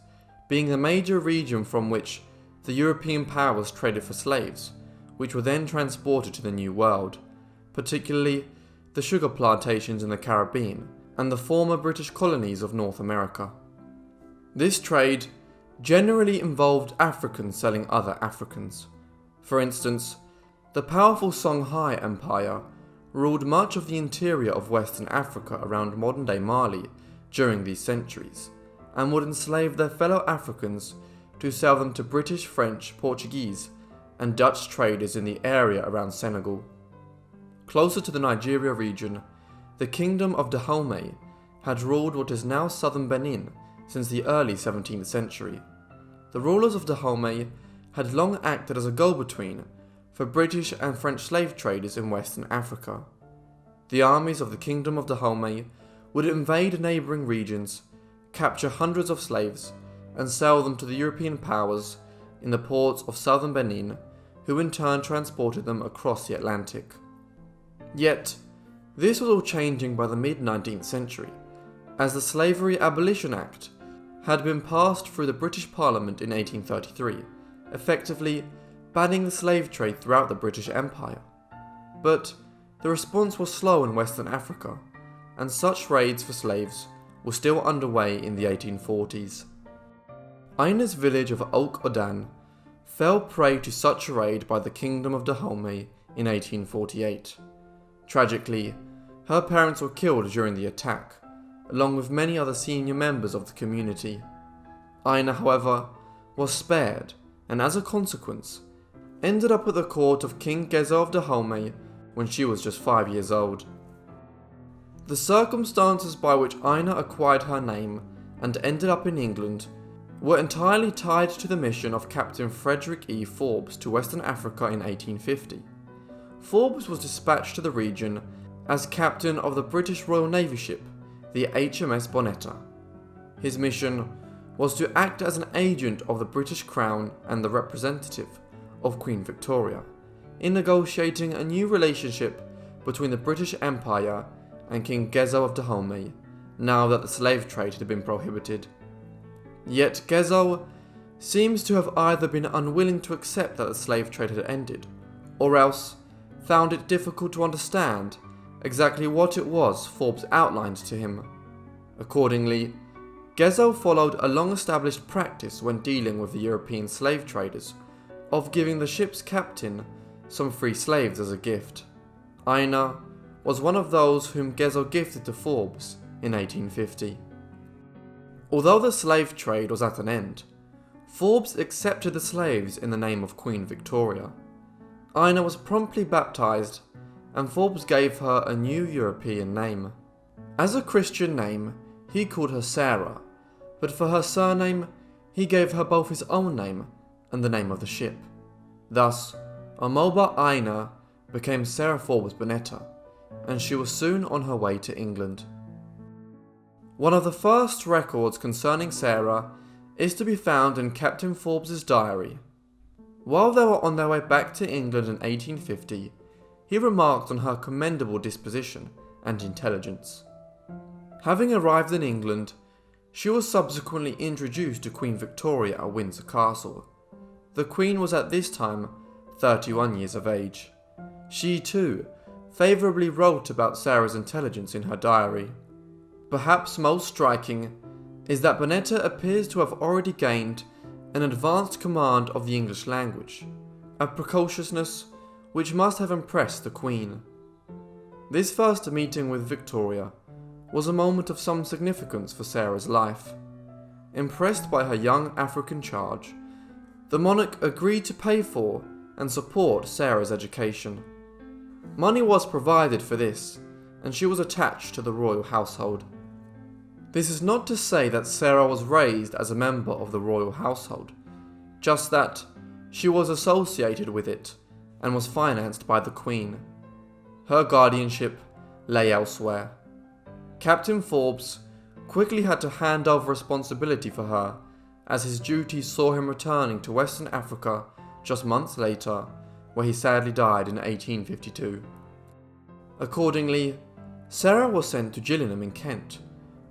being the major region from which the European powers traded for slaves, which were then transported to the New World, particularly the sugar plantations in the Caribbean and the former British colonies of North America. This trade generally involved Africans selling other Africans. For instance, the powerful Songhai Empire ruled much of the interior of Western Africa around modern-day Mali during these centuries, and would enslave their fellow Africans to sell them to British, French, Portuguese, and Dutch traders in the area around Senegal. Closer to the Nigeria region, the Kingdom of Dahomey had ruled what is now southern Benin since the early 17th century. The rulers of Dahomey had long acted as a go-between for British and French slave traders in Western Africa. The armies of the Kingdom of Dahomey would invade neighbouring regions, capture hundreds of slaves, and sell them to the European powers in the ports of southern Benin, who in turn transported them across the Atlantic. Yet, this was all changing by the mid-19th century, as the Slavery Abolition Act had been passed through the British Parliament in 1833, effectively banning the slave trade throughout the British Empire. But the response was slow in Western Africa, and such raids for slaves were still underway in the 1840s. Aina's village of Oak Odan fell prey to such a raid by the Kingdom of Dahomey in 1848. Tragically, her parents were killed during the attack, along with many other senior members of the community. Aina, however, was spared and as a consequence, ended up at the court of King Geza of Dahomey when she was just 5 years old. The circumstances by which Ina acquired her name and ended up in England were entirely tied to the mission of Captain Frederick E. Forbes to Western Africa in 1850. Forbes was dispatched to the region as captain of the British Royal Navy ship, the HMS Bonetta. His mission was to act as an agent of the British Crown and the representative of Queen Victoria in negotiating a new relationship between the British Empire and King Geza of Dahomey, now that the slave trade had been prohibited. Yet Geza seems to have either been unwilling to accept that the slave trade had ended, or else found it difficult to understand exactly what it was Forbes outlined to him. Accordingly, Geza followed a long-established practice when dealing with the European slave traders of giving the ship's captain some free slaves as a gift. Ina was one of those whom Geza gifted to Forbes in 1850. Although the slave trade was at an end, Forbes accepted the slaves in the name of Queen Victoria. Ina was promptly baptized, and Forbes gave her a new European name. As a Christian name, he called her Sarah, but for her surname, he gave her both his own name and the name of the ship. Thus, Omoba Ina became Sarah Forbes Bonetta, and she was soon on her way to England. One of the first records concerning Sarah is to be found in Captain Forbes' diary. While they were on their way back to England in 1850, he remarked on her commendable disposition and intelligence. Having arrived in England, she was subsequently introduced to Queen Victoria at Windsor Castle. The Queen was at this time 31 years of age. She too favourably wrote about Sarah's intelligence in her diary. Perhaps most striking is that Bonetta appears to have already gained an advanced command of the English language, a precociousness which must have impressed the Queen. This first meeting with Victoria was a moment of some significance for Sarah's life. Impressed by her young African charge, the monarch agreed to pay for and support Sarah's education. Money was provided for this, and she was attached to the royal household. This is not to say that Sarah was raised as a member of the royal household, just that she was associated with it and was financed by the Queen. Her guardianship lay elsewhere. Captain Forbes quickly had to hand over responsibility for her, as his duties saw him returning to Western Africa just months later, where he sadly died in 1852. Accordingly, Sarah was sent to Gillingham in Kent,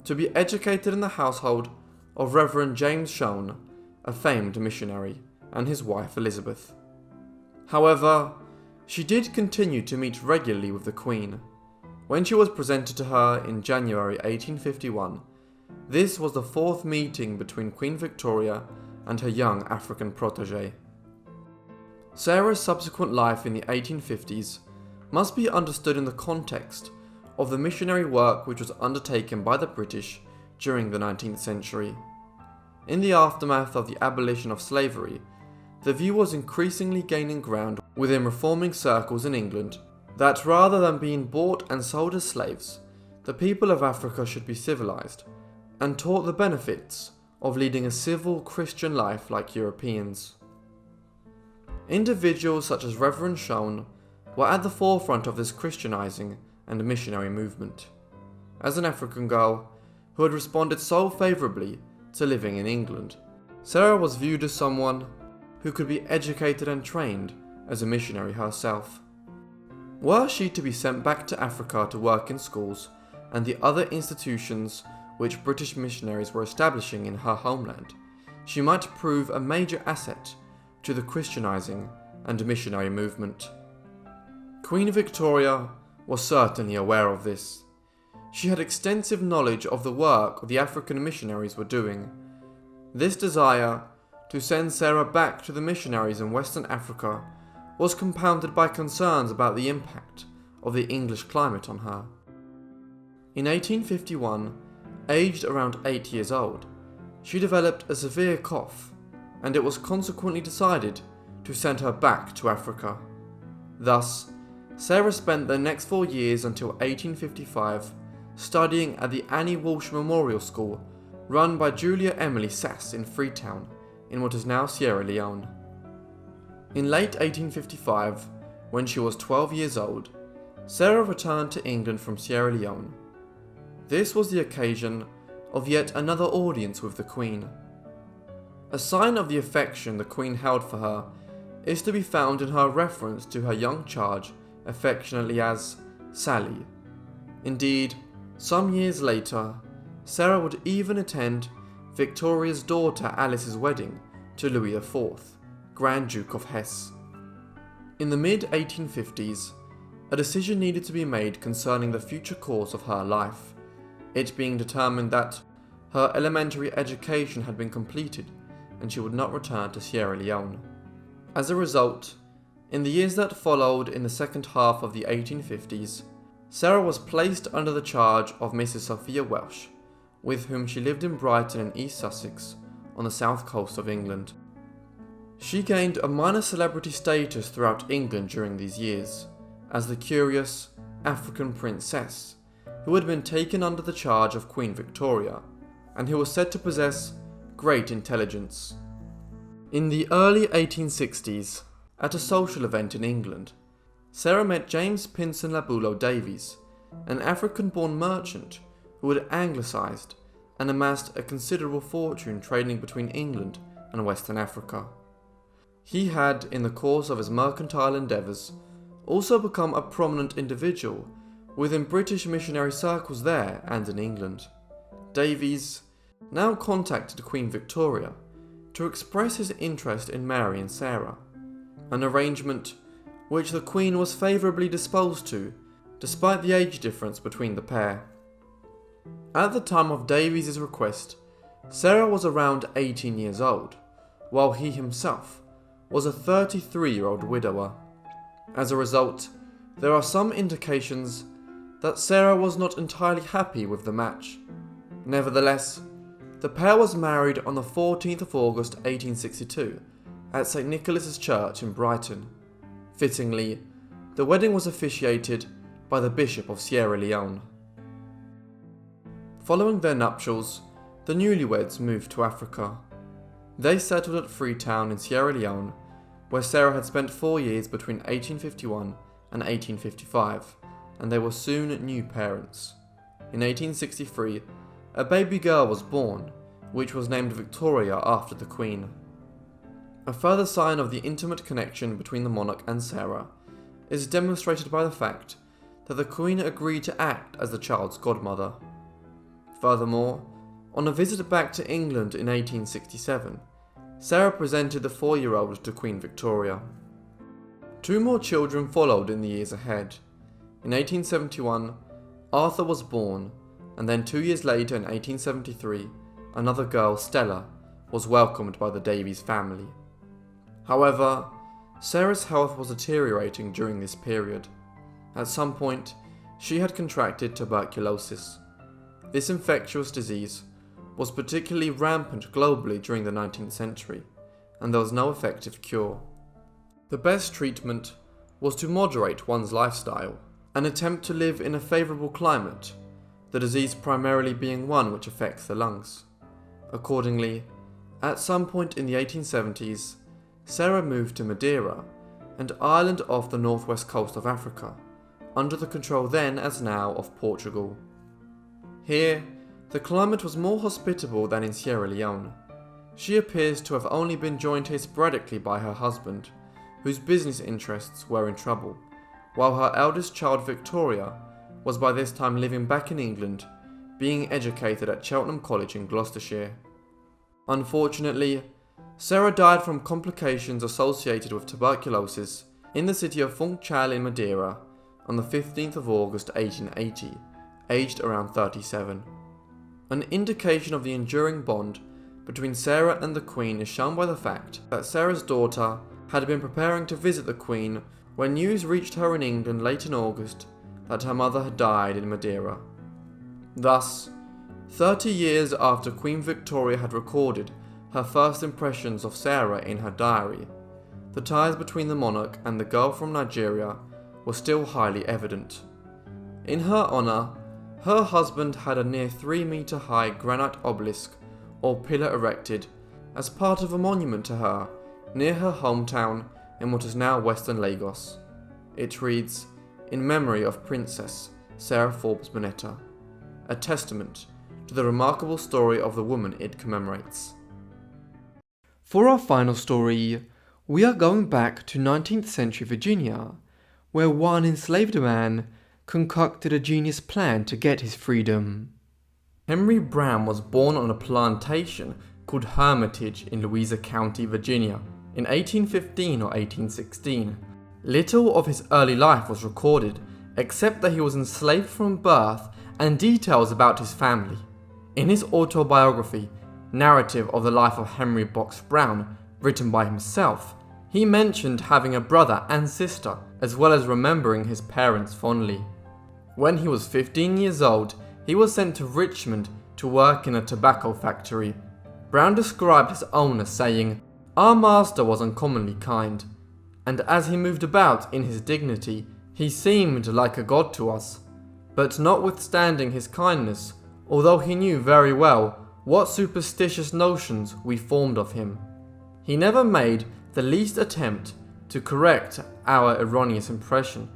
to be educated in the household of Reverend James Shone, a famed missionary, and his wife Elizabeth. However, she did continue to meet regularly with the Queen. When she was presented to her in January 1851, this was the fourth meeting between Queen Victoria and her young African protégé. Sarah's subsequent life in the 1850s must be understood in the context of the missionary work which was undertaken by the British during the 19th century. In the aftermath of the abolition of slavery, the view was increasingly gaining ground within reforming circles in England that rather than being bought and sold as slaves, the people of Africa should be civilized and taught the benefits of leading a civil Christian life like Europeans. Individuals such as Reverend Shone were at the forefront of this Christianizing and missionary movement. As an African girl who had responded so favourably to living in England, Sarah was viewed as someone who could be educated and trained as a missionary herself. Were she to be sent back to Africa to work in schools and the other institutions which British missionaries were establishing in her homeland, she might prove a major asset to the Christianizing and missionary movement. Queen Victoria was certainly aware of this. She had extensive knowledge of the work the African missionaries were doing. This desire to send Sarah back to the missionaries in Western Africa was compounded by concerns about the impact of the English climate on her. In 1851, aged around 8 years old, she developed a severe cough and it was consequently decided to send her back to Africa. Thus, Sarah spent the next 4 years until 1855 studying at the Annie Walsh Memorial School run by Julia Emily Sass in Freetown, in what is now Sierra Leone. In late 1855, when she was 12 years old, Sarah returned to England from Sierra Leone. This was the occasion of yet another audience with the Queen. A sign of the affection the Queen held for her is to be found in her reference to her young charge affectionately as Sally. Indeed, some years later, Sarah would even attend Victoria's daughter Alice's wedding to Louis IV, Grand Duke of Hesse. In the mid-1850s, a decision needed to be made concerning the future course of her life, it being determined that her elementary education had been completed and she would not return to Sierra Leone. As a result, in the years that followed in the second half of the 1850s, Sarah was placed under the charge of Mrs. Sophia Welsh, with whom she lived in Brighton in East Sussex, on the south coast of England. She gained a minor celebrity status throughout England during these years, as the curious African princess who had been taken under the charge of Queen Victoria, and who was said to possess great intelligence. In the early 1860s, at a social event in England, Sarah met James Pinson Labulo Davies, an African-born merchant who had anglicised and amassed a considerable fortune trading between England and Western Africa. He had, in the course of his mercantile endeavours, also become a prominent individual within British missionary circles there and in England. Davies now contacted Queen Victoria to express his interest in marrying Sarah, an arrangement which the Queen was favourably disposed to, despite the age difference between the pair. At the time of Davies' request, Sarah was around 18 years old, while he himself was a 33-year-old widower. As a result, there are some indications that Sarah was not entirely happy with the match. Nevertheless, the pair was married on the 14th of August 1862 at St. Nicholas's Church in Brighton. Fittingly, the wedding was officiated by the Bishop of Sierra Leone. Following their nuptials, the newlyweds moved to Africa. They settled at Freetown in Sierra Leone, where Sarah had spent 4 years between 1851 and 1855, and they were soon new parents. In 1863, a baby girl was born, which was named Victoria after the Queen. A further sign of the intimate connection between the monarch and Sarah is demonstrated by the fact that the Queen agreed to act as the child's godmother. Furthermore, on a visit back to England in 1867, Sarah presented the 4-year-old to Queen Victoria. 2 more children followed in the years ahead. In 1871, Arthur was born, and then 2 years later in 1873, another girl, Stella, was welcomed by the Davies family. However, Sarah's health was deteriorating during this period. At some point, she had contracted tuberculosis. This infectious disease was particularly rampant globally during the 19th century, and there was no effective cure. The best treatment was to moderate one's lifestyle and attempt to live in a favourable climate, the disease primarily being one which affects the lungs. Accordingly, at some point in the 1870s, Sarah moved to Madeira, an island off the northwest coast of Africa, under the control then as now of Portugal. Here, the climate was more hospitable than in Sierra Leone. She appears to have only been joined here sporadically by her husband, whose business interests were in trouble, while her eldest child Victoria was by this time living back in England, being educated at Cheltenham College in Gloucestershire. Unfortunately, Sarah died from complications associated with tuberculosis in the city of Funchal in Madeira on the 15th of August 1880, aged around 37. An indication of the enduring bond between Sarah and the Queen is shown by the fact that Sarah's daughter had been preparing to visit the Queen when news reached her in England late in August that her mother had died in Madeira. Thus, 30 years after Queen Victoria had recorded her first impressions of Sarah in her diary. The ties between the monarch and the girl from Nigeria were still highly evident. In her honour, her husband had a near 3-metre high granite obelisk or pillar erected as part of a monument to her near her hometown in what is now Western Lagos. It reads, "In memory of Princess Sarah Forbes Bonetta," a testament to the remarkable story of the woman it commemorates. For our final story, we are going back to 19th century Virginia, where one enslaved man concocted a genius plan to get his freedom. Henry Brown was born on a plantation called Hermitage in Louisa County, Virginia, in 1815 or 1816. Little of his early life was recorded, except that he was enslaved from birth and details about his family. In his autobiography, Narrative of the Life of Henry Box Brown, written by himself, he mentioned having a brother and sister, as well as remembering his parents fondly. When he was 15 years old, he was sent to Richmond to work in a tobacco factory. Brown described his owner saying, "Our master was uncommonly kind, and as he moved about in his dignity, he seemed like a god to us. But notwithstanding his kindness, although he knew very well what superstitious notions we formed of him, he never made the least attempt to correct our erroneous impression,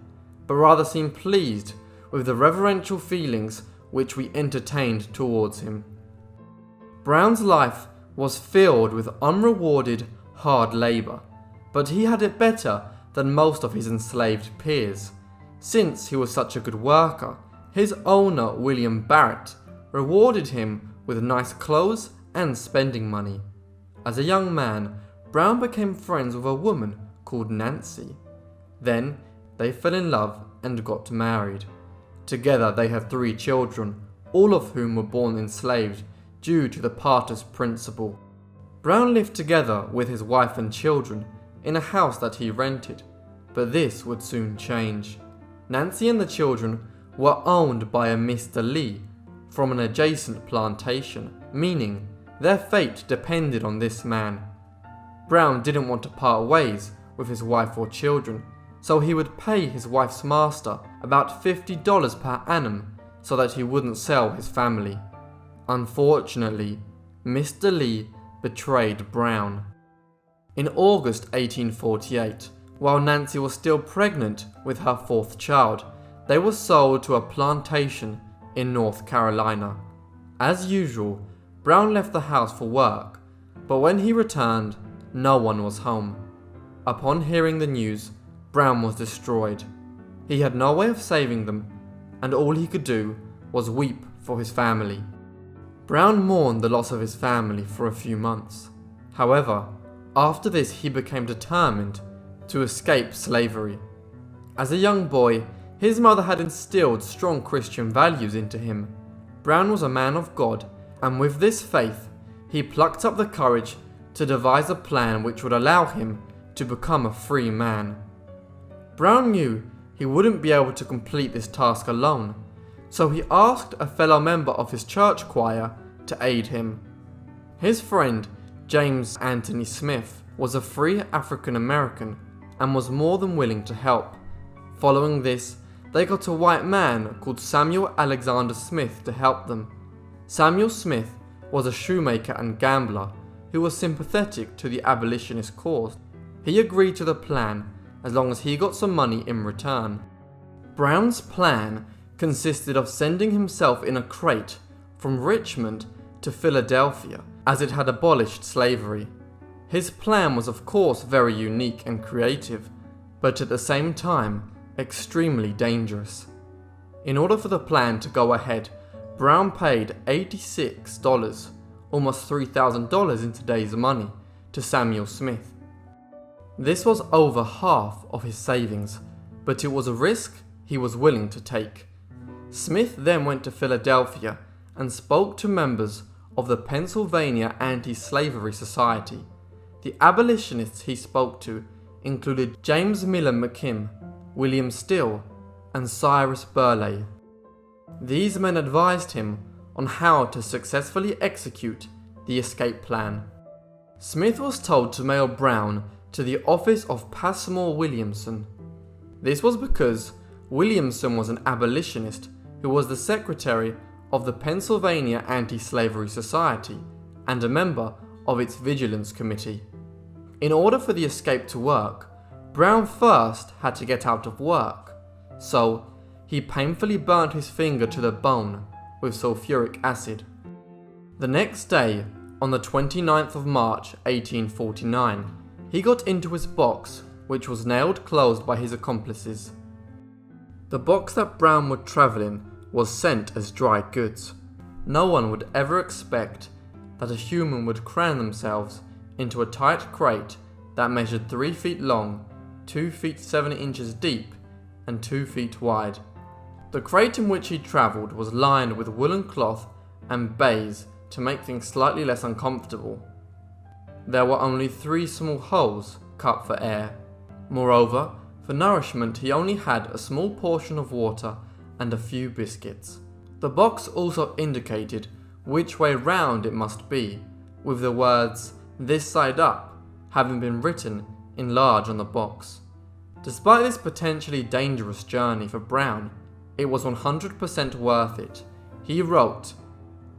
but rather seemed pleased with the reverential feelings which we entertained towards him." Brown's life was filled with unrewarded, hard labour, but he had it better than most of his enslaved peers. Since he was such a good worker, his owner, William Barrett, rewarded him with nice clothes and spending money. As a young man, Brown became friends with a woman called Nancy. Then they fell in love and got married. Together they had 3 children, all of whom were born enslaved due to the Partus principle. Brown lived together with his wife and children in a house that he rented, but this would soon change. Nancy and the children were owned by a Mr. Lee from an adjacent plantation, meaning their fate depended on this man. Brown didn't want to part ways with his wife or children, so he would pay his wife's master about $50 per annum so that he wouldn't sell his family. Unfortunately, Mr. Lee betrayed Brown. In August 1848, while Nancy was still pregnant with her 4th child, they were sold to a plantation in North Carolina. As usual, Brown left the house for work, but when he returned, no one was home. Upon hearing the news, Brown was destroyed. He had no way of saving them, and all he could do was weep for his family. Brown mourned the loss of his family for a few months. However, after this he became determined to escape slavery. As a young boy, his mother had instilled strong Christian values into him. Brown was a man of God, and with this faith, he plucked up the courage to devise a plan which would allow him to become a free man. Brown knew he wouldn't be able to complete this task alone, so he asked a fellow member of his church choir to aid him. His friend, James Anthony Smith, was a free African American and was more than willing to help. Following this, they got a white man called Samuel Alexander Smith to help them. Samuel Smith was a shoemaker and gambler who was sympathetic to the abolitionist cause. He agreed to the plan as long as he got some money in return. Brown's plan consisted of sending himself in a crate from Richmond to Philadelphia, as it had abolished slavery. His plan was of course very unique and creative, but at the same time extremely dangerous. In order for the plan to go ahead, Brown paid $86, almost $3,000 in today's money, to Samuel Smith. This was over half of his savings, but it was a risk he was willing to take. Smith then went to Philadelphia and spoke to members of the Pennsylvania Anti-Slavery Society. The abolitionists he spoke to included James Miller McKim, William Still, and Cyrus Burleigh. These men advised him on how to successfully execute the escape plan. Smith was told to mail Brown to the office of Passmore Williamson. This was because Williamson was an abolitionist who was the secretary of the Pennsylvania Anti-Slavery Society and a member of its Vigilance Committee. In order for the escape to work, Brown first had to get out of work, so he painfully burnt his finger to the bone with sulfuric acid. The next day, on the 29th of March 1849, he got into his box, which was nailed closed by his accomplices. The box that Brown would travel in was sent as dry goods. No one would ever expect that a human would cram themselves into a tight crate that measured 3 feet long, 2 feet 7 inches deep, and 2 feet wide. The crate in which he travelled was lined with woolen cloth and baize to make things slightly less uncomfortable. There were only 3 small holes cut for air. Moreover, for nourishment he only had a small portion of water and a few biscuits. The box also indicated which way round it must be, with the words "this side up" having been written in large on the box. Despite this potentially dangerous journey for Brown, it was 100% worth it. He wrote,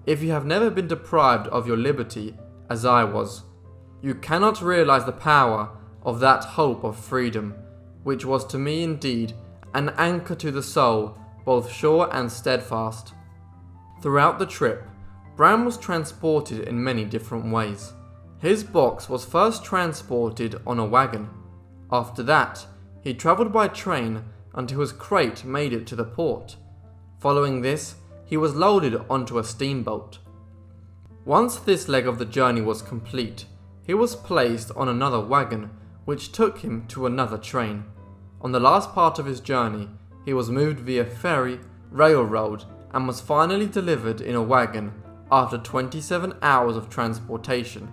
"If you have never been deprived of your liberty, as I was, you cannot realize the power of that hope of freedom, which was to me indeed an anchor to the soul, both sure and steadfast." Throughout the trip, Brown was transported in many different ways. His box was first transported on a wagon. After that, he travelled by train until his crate made it to the port. Following this, he was loaded onto a steamboat. Once this leg of the journey was complete, he was placed on another wagon, which took him to another train. On the last part of his journey, he was moved via ferry, railroad, and was finally delivered in a wagon after 27 hours of transportation.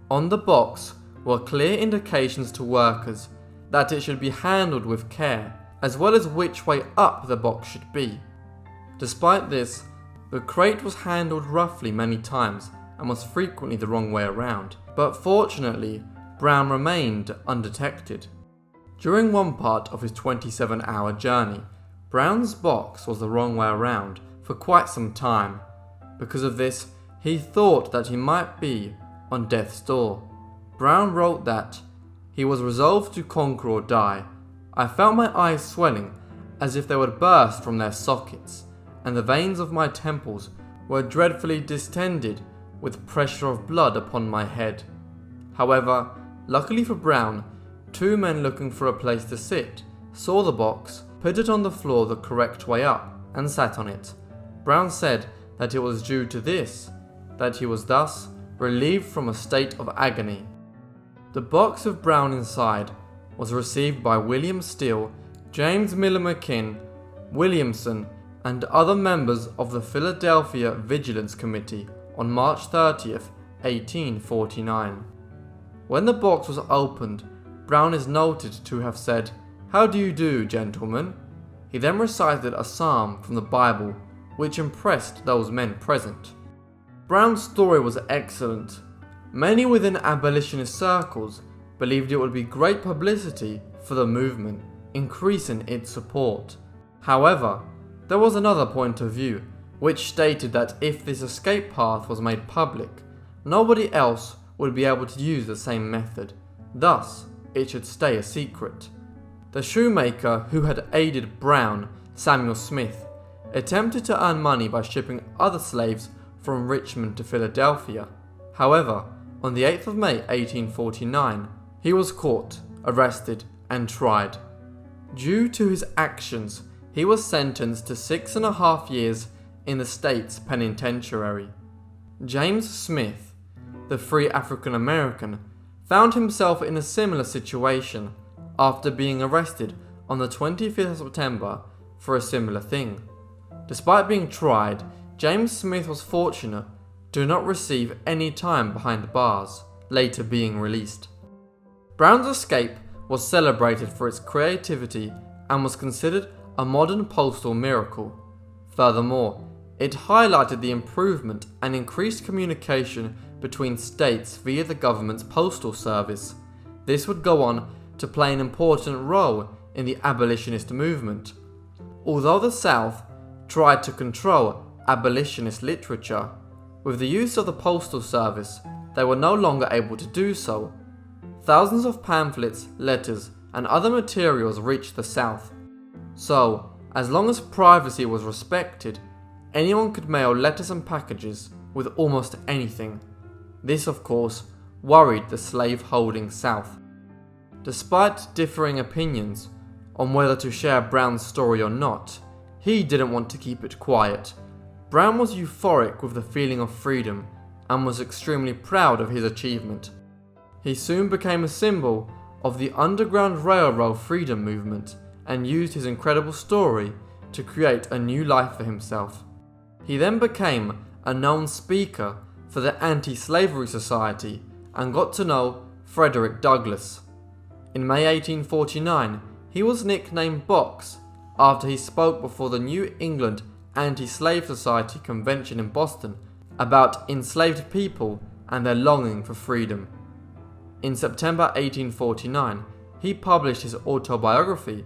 On the box were clear indications to workers that it should be handled with care, as well as which way up the box should be. Despite this, the crate was handled roughly many times and was frequently the wrong way around, but fortunately, Brown remained undetected. During one part of his 27-hour journey, Brown's box was the wrong way around for quite some time. Because of this, he thought that he might be on death's door. Brown wrote that he was resolved to conquer or die. I felt my eyes swelling as if they would burst from their sockets, and the veins of my temples were dreadfully distended with pressure of blood upon my head. However, luckily for Brown, 2 men looking for a place to sit saw the box, put it on the floor the correct way up, and sat on it. Brown said that it was due to this that he was thus relieved from a state of agony. The box with Brown inside was received by William Steele, James Miller McKinn, Williamson, and other members of the Philadelphia Vigilance Committee on March 30th, 1849. When the box was opened, Brown is noted to have said, "How do you do, gentlemen?" He then recited a psalm from the Bible, which impressed those men present. Brown's story was excellent. Many within abolitionist circles believed it would be great publicity for the movement, increasing its support. However, there was another point of view, which stated that if this escape path was made public, nobody else would be able to use the same method. Thus, it should stay a secret. The shoemaker who had aided Brown, Samuel Smith, attempted to earn money by shipping other slaves from Richmond to Philadelphia. However, on the 8th of May 1849, he was caught, arrested, and tried. Due to his actions, he was sentenced to 6.5 years in the state's penitentiary. James Smith, the free African American, found himself in a similar situation after being arrested on the 25th of September for a similar thing. Despite being tried, James Smith was fortunate to not receive any time behind bars, later being released. Brown's escape was celebrated for its creativity and was considered a modern postal miracle. Furthermore, it highlighted the improvement and increased communication between states via the government's postal service. This would go on to play an important role in the abolitionist movement. Although the South tried to control abolitionist literature, with the use of the postal service, they were no longer able to do so. Thousands of pamphlets, letters, and other materials reached the South. So, as long as privacy was respected, anyone could mail letters and packages with almost anything. This, of course, worried the slave-holding South. Despite differing opinions on whether to share Brown's story or not, he didn't want to keep it quiet. Brown was euphoric with the feeling of freedom and was extremely proud of his achievement. He soon became a symbol of the Underground Railroad freedom movement and used his incredible story to create a new life for himself. He then became a known speaker for the Anti-Slavery Society and got to know Frederick Douglass. In May 1849, he was nicknamed Box after he spoke before the New England Anti-Slave Society convention in Boston about enslaved people and their longing for freedom. In September 1849, he published his autobiography,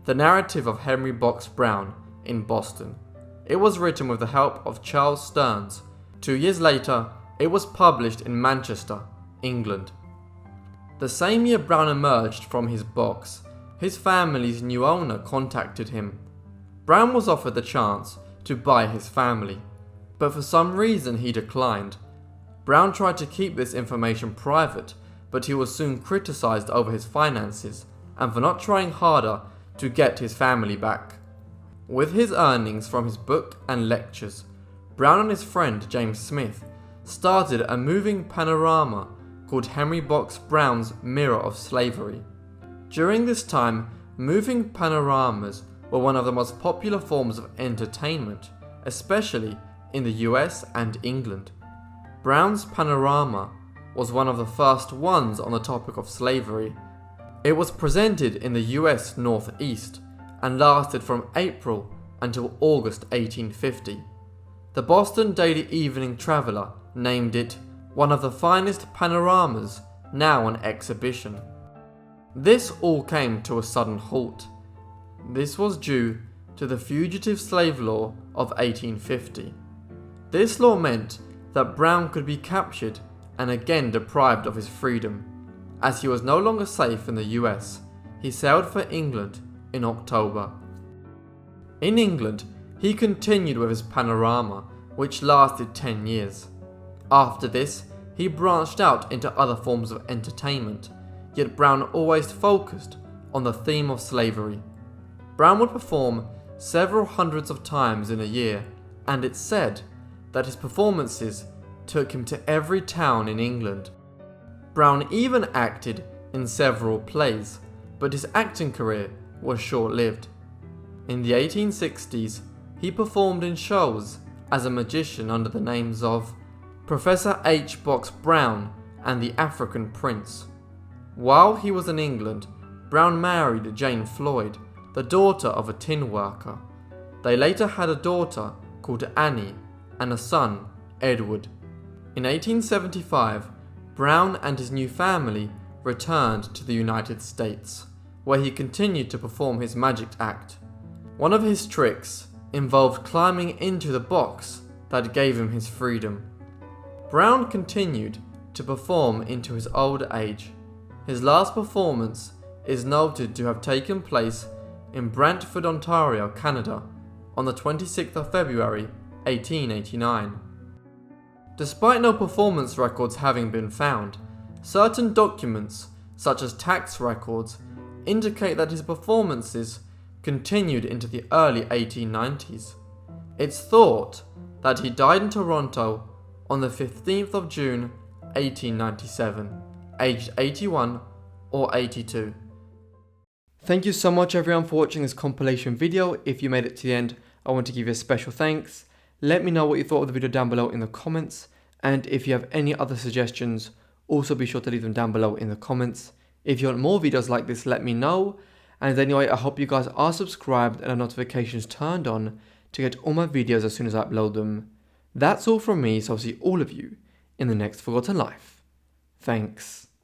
The Narrative of Henry Box Brown, in Boston. It was written with the help of Charles Stearns. 2 years later, it was published in Manchester, England. The same year Brown emerged from his box, his family's new owner contacted him. Brown was offered the chance to buy his family, but for some reason he declined. Brown tried to keep this information private, but he was soon criticized over his finances and for not trying harder to get his family back. With his earnings from his book and lectures, Brown and his friend James Smith started a moving panorama called Henry Box Brown's Mirror of Slavery. During this time, moving panoramas were one of the most popular forms of entertainment, especially in the US and England. Brown's panorama was one of the first ones on the topic of slavery. It was presented in the US Northeast and lasted from April until August 1850. The Boston Daily Evening Traveler named it one of the finest panoramas now on exhibition. This all came to a sudden halt. This was due to the Fugitive Slave Law of 1850. This law meant that Brown could be captured and again deprived of his freedom. As he was no longer safe in the US, he sailed for England in October. In England, he continued with his panorama, which lasted 10 years. After this, he branched out into other forms of entertainment, yet Brown always focused on the theme of slavery. Brown would perform several hundreds of times in a year, and it's said that his performances took him to every town in England. Brown even acted in several plays, but his acting career was short-lived. In the 1860s, he performed in shows as a magician under the names of Professor H. Box Brown and the African Prince. While he was in England, Brown married Jane Floyd, the daughter of a tin worker. They later had a daughter called Annie and a son, Edward. In 1875, Brown and his new family returned to the United States, where he continued to perform his magic act. One of his tricks involved climbing into the box that gave him his freedom. Brown continued to perform into his old age. His last performance is noted to have taken place in Brantford, Ontario, Canada, on the 26th of February, 1889. Despite no performance records having been found, certain documents, such as tax records, indicate that his performances continued into the early 1890s. It's thought that he died in Toronto on the 15th of June, 1897, aged 81 or 82. Thank you so much everyone for watching this compilation video. If you made it to the end, I want to give you a special thanks. Let me know what you thought of the video down below in the comments, and if you have any other suggestions, also be sure to leave them down below in the comments. If you want more videos like this, let me know. And anyway, I hope you guys are subscribed and have notifications turned on to get all my videos as soon as I upload them. That's all from me, so I'll see all of you in the next Forgotten Life. Thanks.